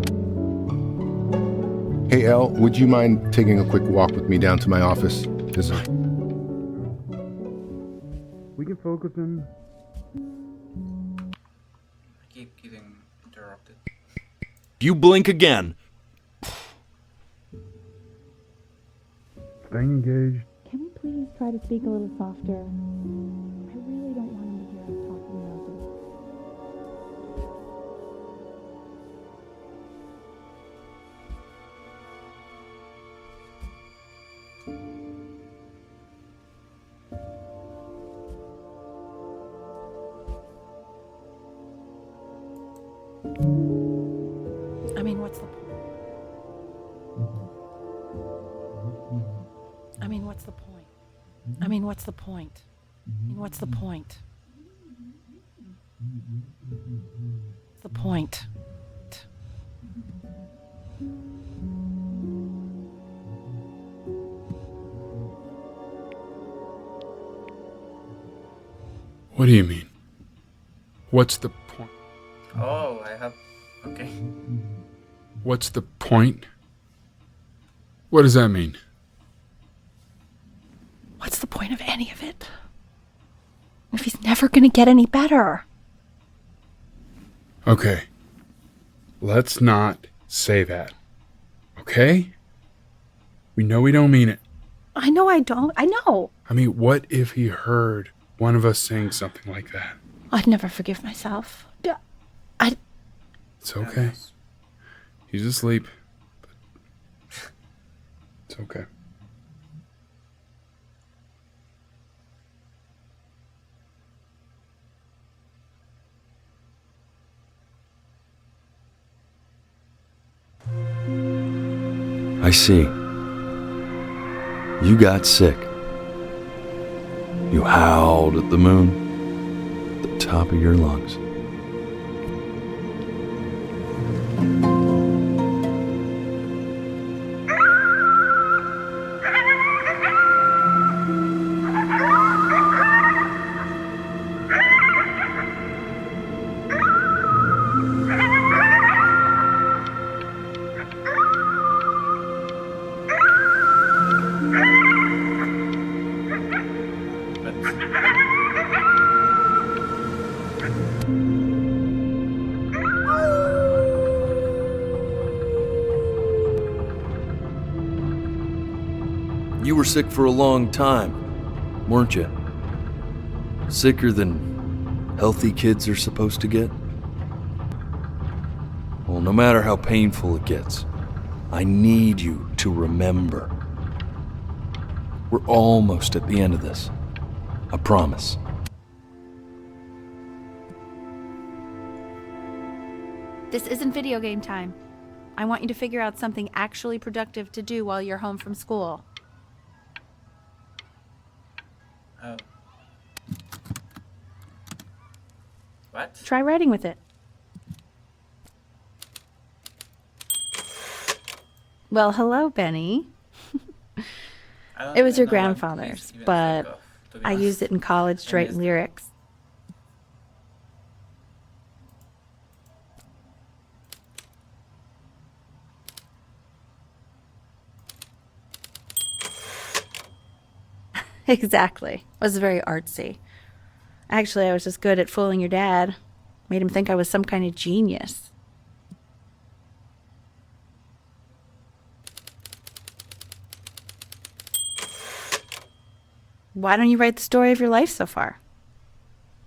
Hey, Elle, would you mind taking a quick walk with me down to my office? We can focus him. I keep getting interrupted. If you blink again, Staying engaged. Can we please try to speak a little softer? I really don't want him to hear us talking about this. I mean, what's the point? I mean, what's the point? I mean, what's the point? I mean, what's the point? What's the point? What do you mean? What's the point? Oh, I have. Okay. What's the point? What does that mean? What's the point of any of it? If he's never gonna get any better. Okay. Let's not say that. Okay? We know we don't mean it. I know I don't. I know. I mean, what if he heard one of us saying something like that? I'd never forgive myself. It's okay. He's asleep. But it's okay. I see. You got sick. You howled at the moon at the top of your lungs. You were sick for a long time, weren't you? Sicker than healthy kids are supposed to get? Well, no matter how painful it gets, I need you to remember. We're almost at the end of this. I promise. This isn't video game time. I want you to figure out something actually productive to do while you're home from school. Oh. What? Try writing with it. Well, hello, Benny. It was your grandfather's, but I used it in college to write lyrics. Exactly. It was very artsy. Actually, I was just good at fooling your dad. Made him think I was some kind of genius. Why don't you write the story of your life so far?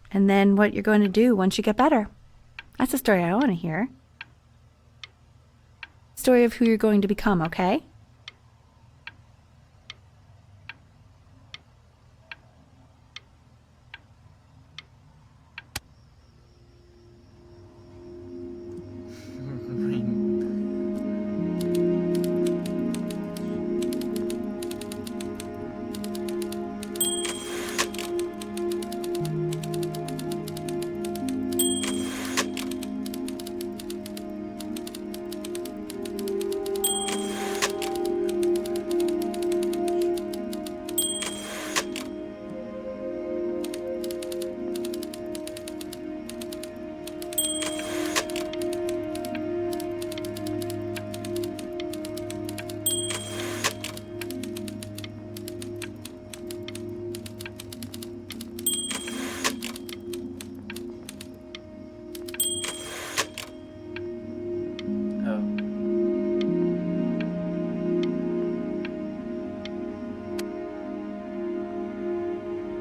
And then what you're going to do once you get better. That's the story I want to hear. Story of who you're going to become, okay?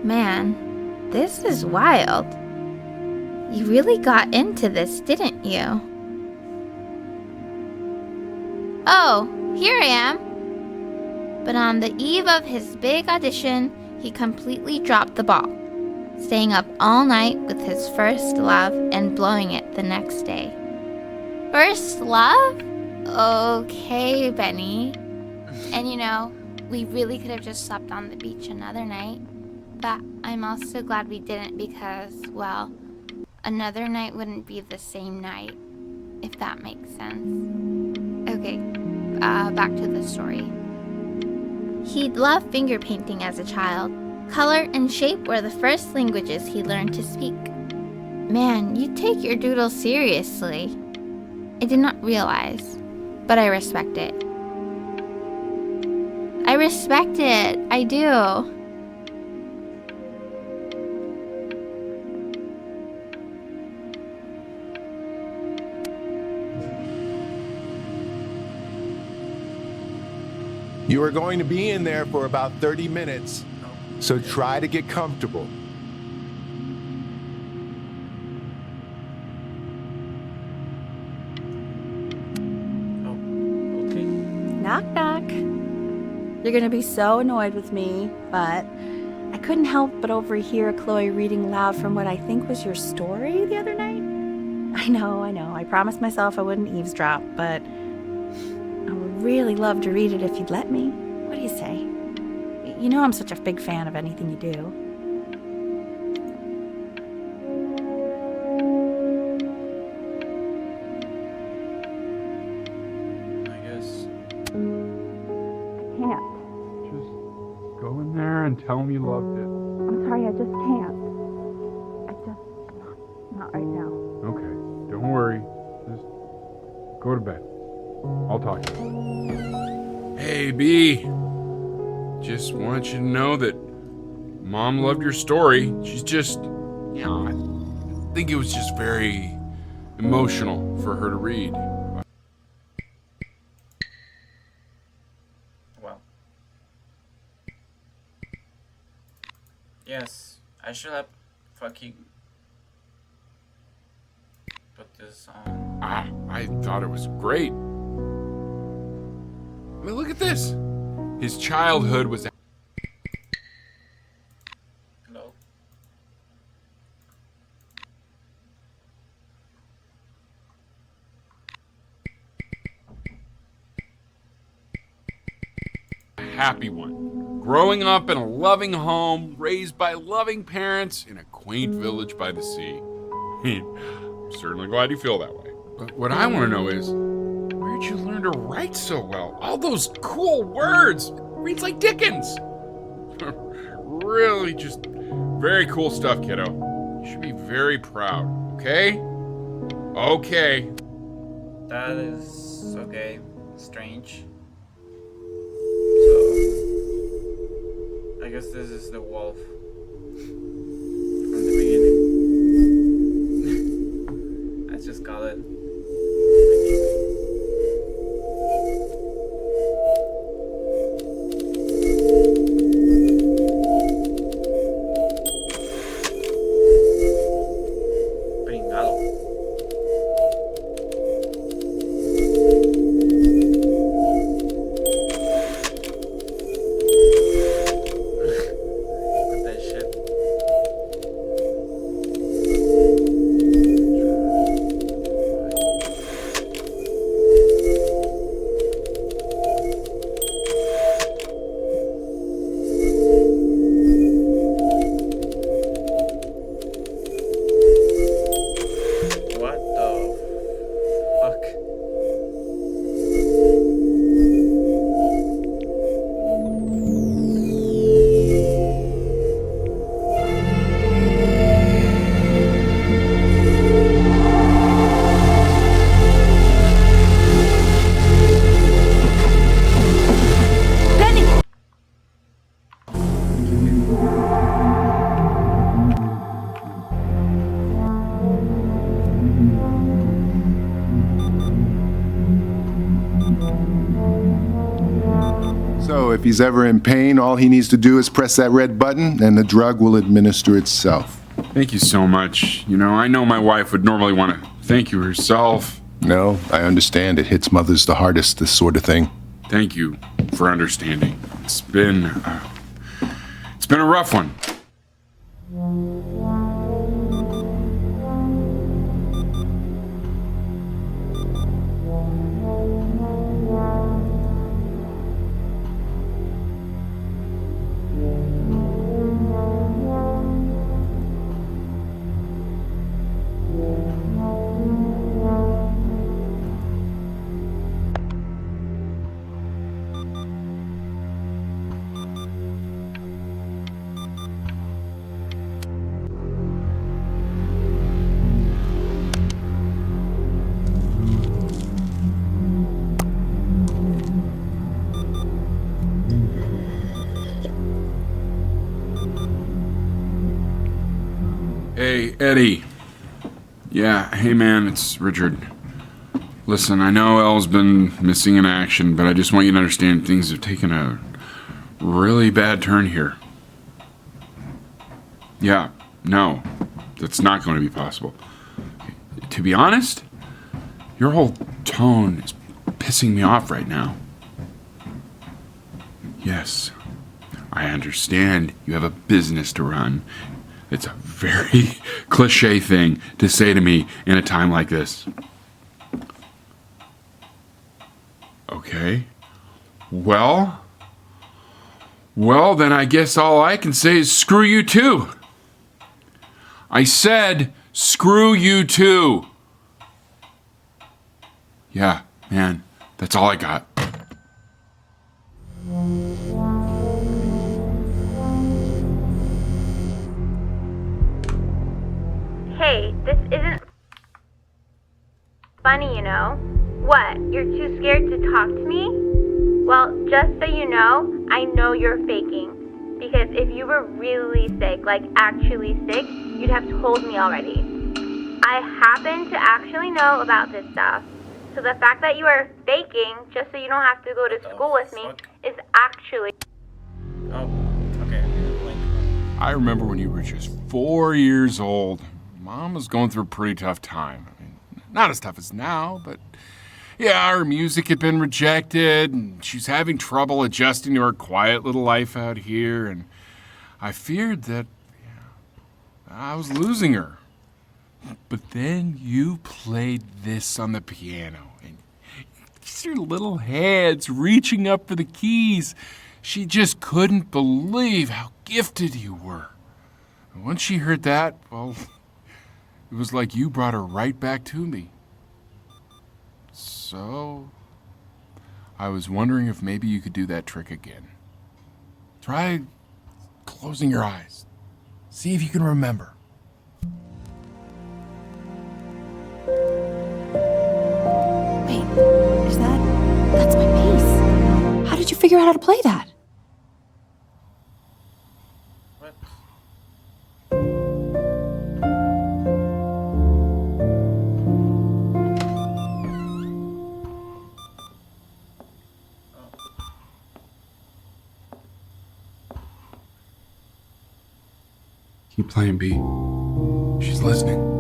Man, this is wild. You really got into this, didn't you? Oh, here I am. But on the eve of his big audition, he completely dropped the ball, staying up all night with his first love and blowing it the next day. First love? Okay, Benny. And you know, we really could have just slept on the beach another night. But I'm also glad we didn't because, well, another night wouldn't be the same night, if that makes sense. Okay, back to the story. He'd loved finger painting as a child. Color and shape were the first languages he learned to speak. Man, you take your doodle seriously. I did not realize, but I respect it. I respect it, I do. You are going to be in there for about 30 minutes, so try to get comfortable. Knock, knock. You're gonna be so annoyed with me, but I couldn't help but overhear Chloe reading loud from what I think was your story the other night. I know. I promised myself I wouldn't eavesdrop, but I would really love to read it if you'd let me. What do you say? You know I'm such a big fan of anything you do. Go in there and tell him you loved it. I'm sorry, I just can't. Not right now. Okay, don't worry. Just go to bed. I'll talk to you. Hey, B. Just want you to know that Mom loved your story. She's just, I think it was just very emotional for her to read. Yes, I should have fucking put this on. I thought it was great. I mean, look at this. His childhood was... Hello? happy one. Growing up in a loving home, raised by loving parents in a quaint village by the sea. I'm certainly glad you feel that way. But what I want to know is, where'd you learn to write so well? All those cool words. Reads like Dickens. Really just very cool stuff, kiddo. You should be very proud, okay? Okay. That is okay. Strange. So I guess this is the wolf from the beginning. Let's just call it. So if he's ever in pain, all he needs to do is press that red button and the drug will administer itself. Thank you so much. You know, I know my wife would normally want to thank you herself. No, I understand. It hits mothers the hardest, this sort of thing. Thank you for understanding. It's been a rough one. Hey, Eddie. Yeah, hey man, it's Richard. Listen, I know Elle's been missing in action, but I just want you to understand things have taken a really bad turn here. Yeah, no, that's not going to be possible. To be honest, your whole tone is pissing me off right now. Yes, I understand you have a business to run. It's a very cliche thing to say to me in a time like this. Okay. Well, then I guess all I can say is screw you too. I said screw you too. Yeah, man, that's all I got. Hey, this isn't funny, you know? What, you're too scared to talk to me? Well, just so you know, I know you're faking. Because if you were really sick, like actually sick, you'd have told me already. I happen to actually know about this stuff. So the fact that you are faking, just so you don't have to go to school with me, is actually... Oh, okay. I remember when you were just 4 years old. Mom was going through a pretty tough time. I mean, not as tough as now, but yeah, her music had been rejected, and she's having trouble adjusting to her quiet little life out here, and I feared that I was losing her. But then you played this on the piano, and your little hands reaching up for the keys She just couldn't believe how gifted you were. And once she heard that, well, it was like you brought her right back to me. So, I was wondering if maybe you could do that trick again. Try closing your eyes. See if you can remember. Wait, that's my piece. How did you figure out how to play that? Keep playing, B. She's listening.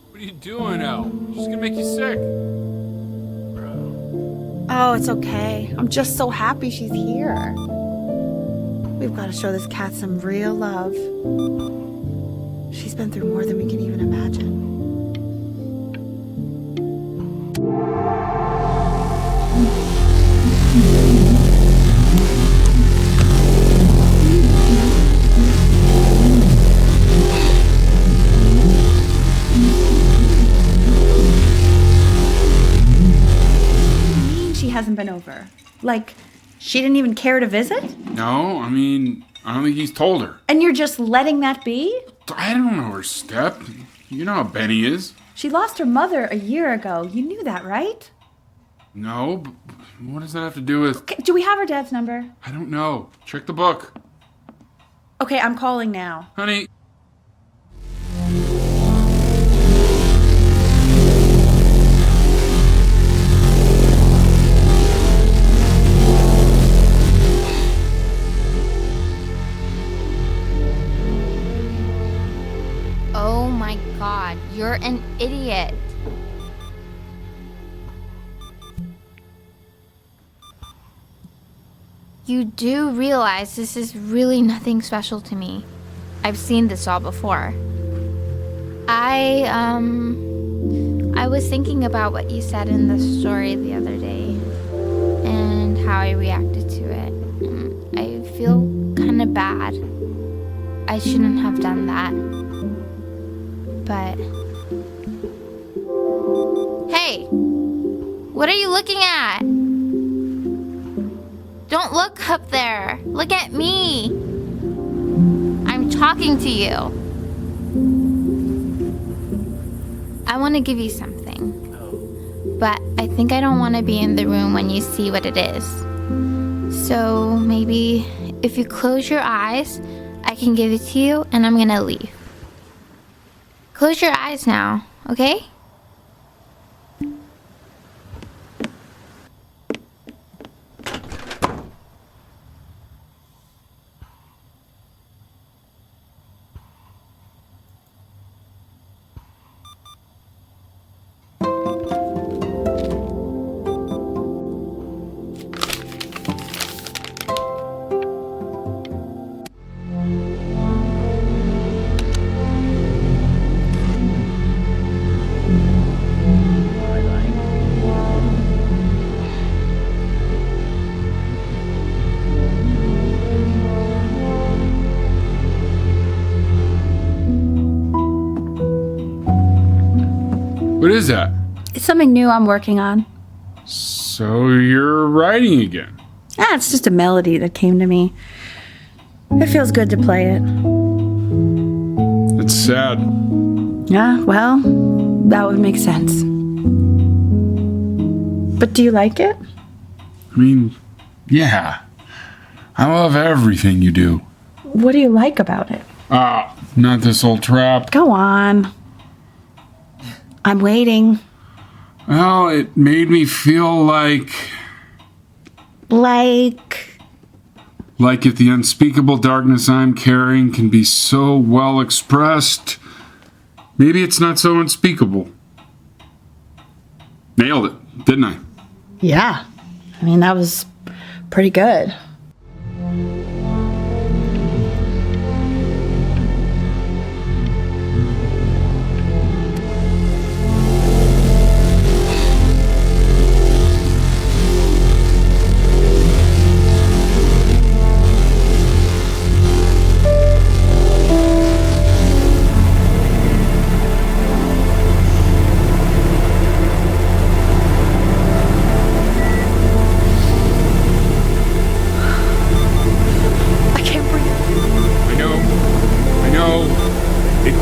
What are you doing, Elle? She's gonna make you sick. Oh, it's okay. I'm just so happy she's here. We've got to show this cat some real love. She's been through more than we can even imagine. Hasn't been over. Like, she didn't even care to visit? No, I don't think he's told her. And you're just letting that be? I don't know her step. You know how Benny is. She lost her mother a year ago. You knew that, right? No, but what does that have to do with... Okay, do we have her dad's number? I don't know. Check the book. Okay, I'm calling now. Honey. Oh my god, you're an idiot. You do realize this is really nothing special to me. I've seen this all before. I was thinking about what you said in the story the other day and how I reacted to it. I feel kind of bad. I shouldn't have done that. But... Hey! What are you looking at? Don't look up there. Look at me. I'm talking to you. I want to give you something. But I think I don't want to be in the room when you see what it is. So maybe if you close your eyes, I can give it to you and I'm gonna leave. Close your eyes now, okay? What is that? It's something new I'm working on. So you're writing again? It's just a melody that came to me. It feels good to play it. It's sad. Yeah, well, that would make sense. But do you like it? I mean, yeah. I love everything you do. What do you like about it? Not this old trap. Go on. I'm waiting. Well, it made me feel like if the unspeakable darkness I'm carrying can be so well expressed, maybe it's not so unspeakable. Nailed it, didn't I? Yeah. I mean, that was pretty good.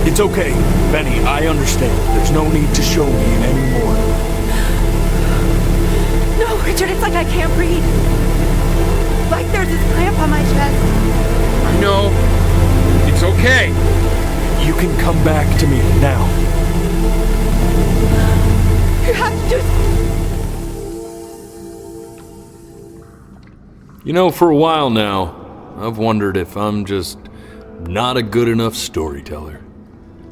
It's okay, Benny, I understand. There's no need to show me anymore. No, Richard, it's like I can't breathe. Like there's this cramp on my chest. I know. It's okay. You can come back to me now. You have to. You know, for a while now, I've wondered if I'm just not a good enough storyteller.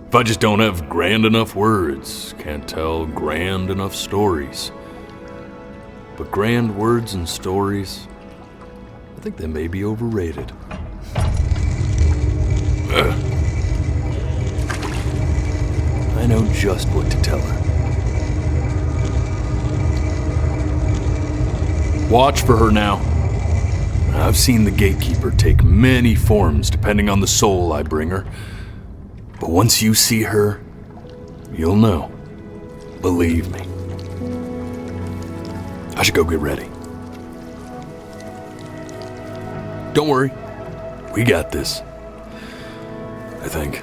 If I just don't have grand enough words, can't tell grand enough stories. But grand words and stories, I think they may be overrated. I know just what to tell her. Watch for her now. I've seen the gatekeeper take many forms depending on the soul I bring her. But once you see her, you'll know. Believe me. I should go get ready. Don't worry. We got this. I think.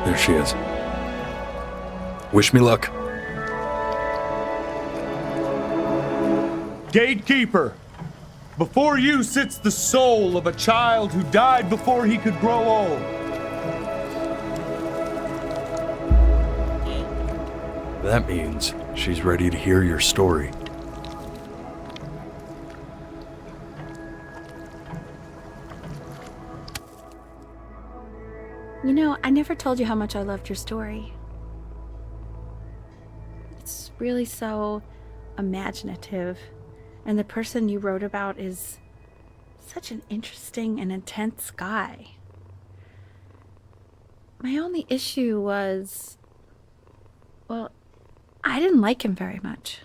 There she is. Wish me luck. Gatekeeper, before you sits the soul of a child who died before he could grow old. That means she's ready to hear your story. You know, I never told you how much I loved your story. It's really so imaginative, and the person you wrote about is such an interesting and intense guy. My only issue was, well, I didn't like him very much.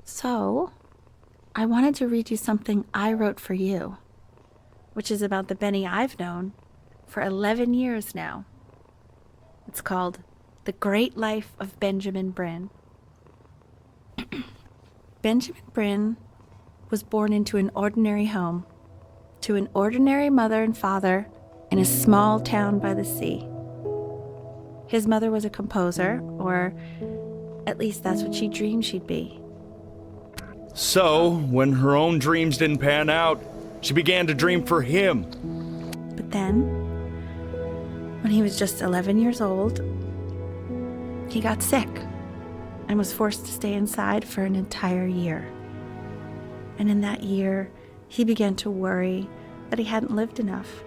So, I wanted to read you something I wrote for you, which is about the Benny I've known for 11 years now. It's called The Great Life of Benjamin Brin. Benjamin Brin was born into an ordinary home, to an ordinary mother and father in a small town by the sea. His mother was a composer, or at least that's what she dreamed she'd be. So, when her own dreams didn't pan out, she began to dream for him. But then, when he was just 11 years old, he got sick. and was forced to stay inside for an entire year. And in that year, he began to worry that he hadn't lived enough.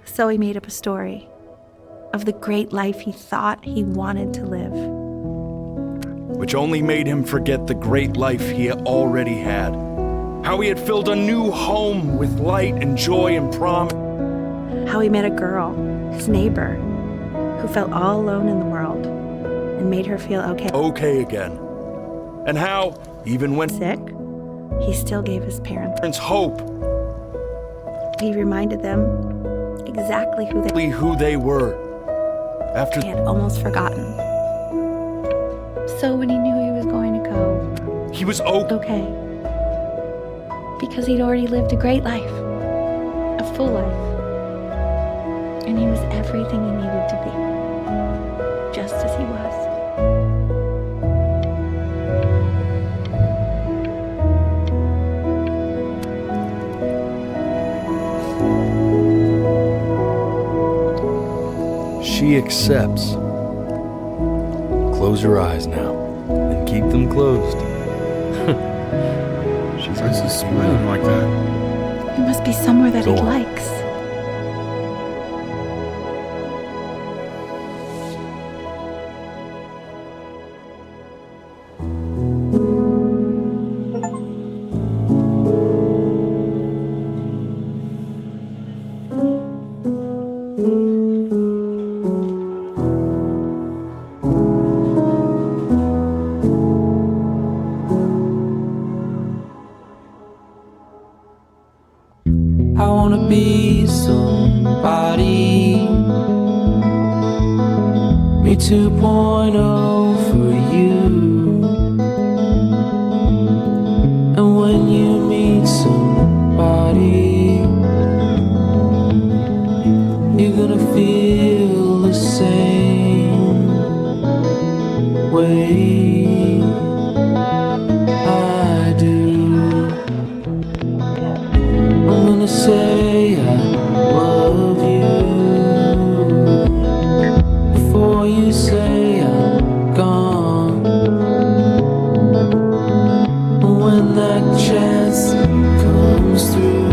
So he made up a story of the great life he thought he wanted to live. Which only made him forget the great life he already had. How he had filled a new home with light and joy and promise. How he met a girl, his neighbor, who felt all alone in the world and made her feel okay again. And how, even when sick, he still gave his parents hope. He reminded them exactly who they were. After he had almost forgotten. So when he knew he was going to go, he was okay. Because he'd already lived a great life, a full life. And he was everything he needed to be, just as he was. She accepts. Close your eyes now, and keep them closed. She's just smiling like that. It must be somewhere that Go he on. likes. I wanna be somebody. Me 2.0 for you. And when you meet somebody, you're gonna feel the same way I do. I'm gonna say I love you before you say I'm gone. And when that chance comes through,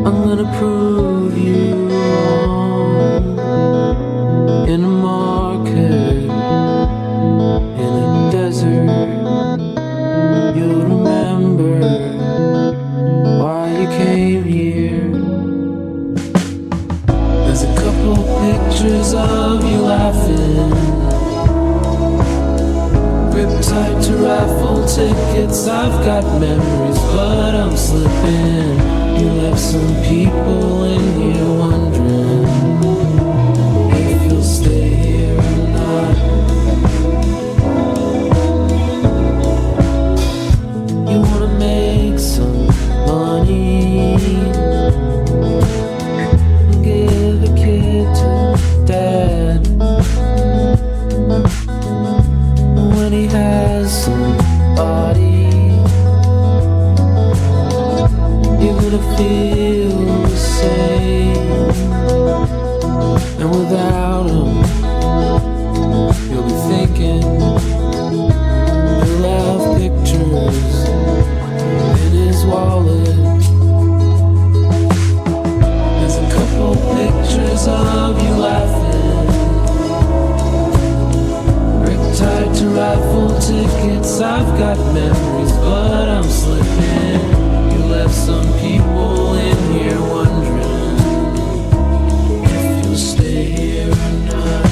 I'm gonna prove you wrong. In a market, in a desert, you'll remember why you came here. There's a couple pictures of you laughing, gripped tight to raffle tickets. I've got memories, but I'm slipping. You left some people in here wondering if you'll stay here or not. You wanna make some money, give a kid to dad. When he has somebody, you're gonna feel the same. And without him, you'll be thinking he'll have pictures in his wallet. There's a couple pictures of you laughing, gripped tight to raffle tickets. I've got memories, but I'm slipping. You left some people in here wondering if you'll stay here or not.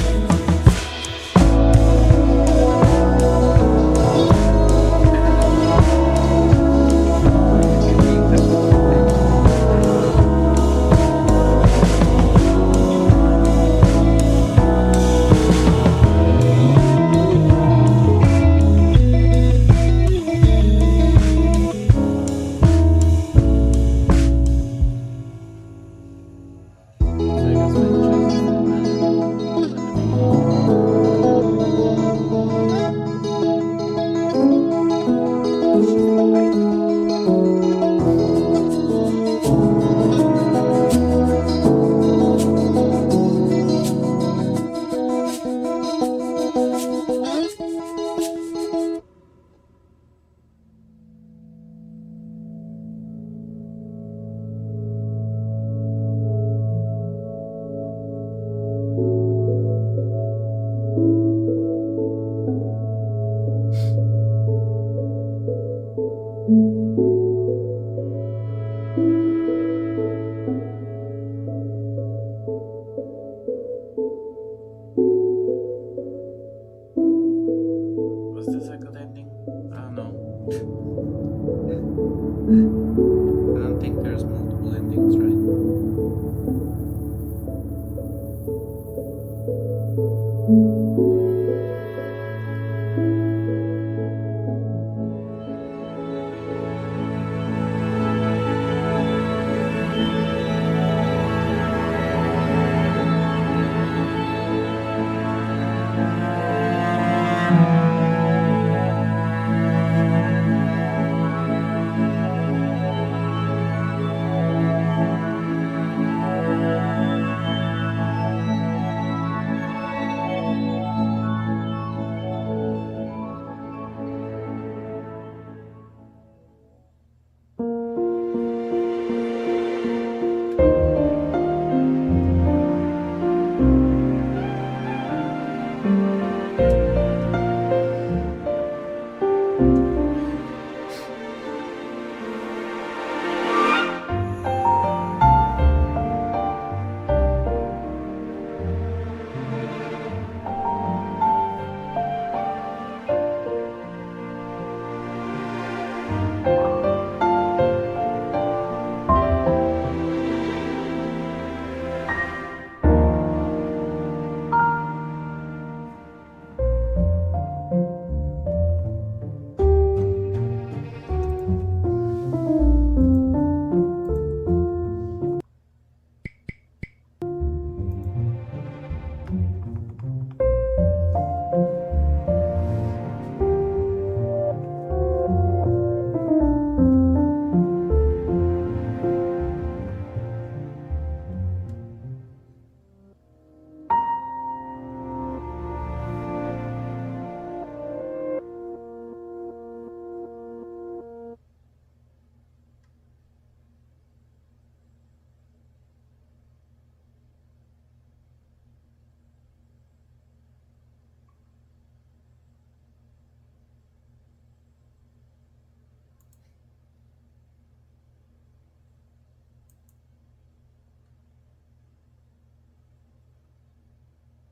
this a good ending? I don't know. I don't think there's multiple endings, right?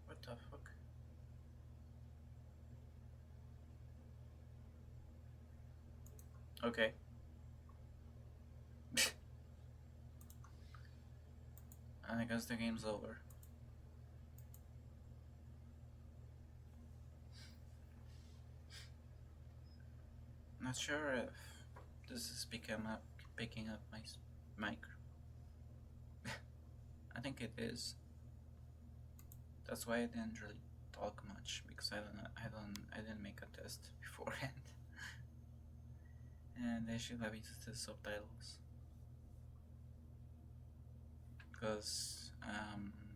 What the fuck? Okay. And I guess the game's over. Not sure if this is picking up my mic. I think it is. That's why I didn't really talk much, because I didn't make a test beforehand. And I should have used the subtitles, because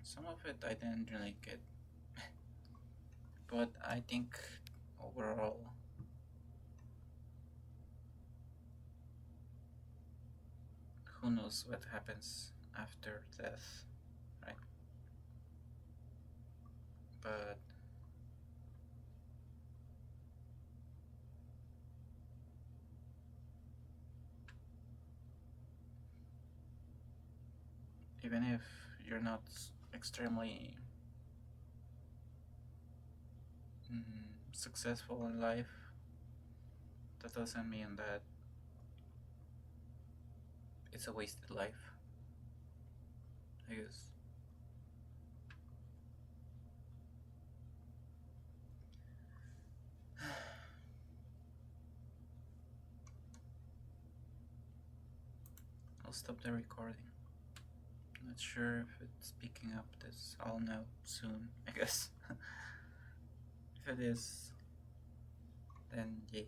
some of it I didn't really get. But I think overall who knows what happens after death, right? But even if you're not extremely successful in life, that doesn't mean that it's a wasted life, I guess. I'll stop the recording. Not sure if it's picking up this. I'll know soon, I guess. If it is, then yeah.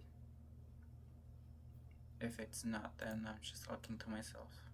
If it's not, then I'm just talking to myself.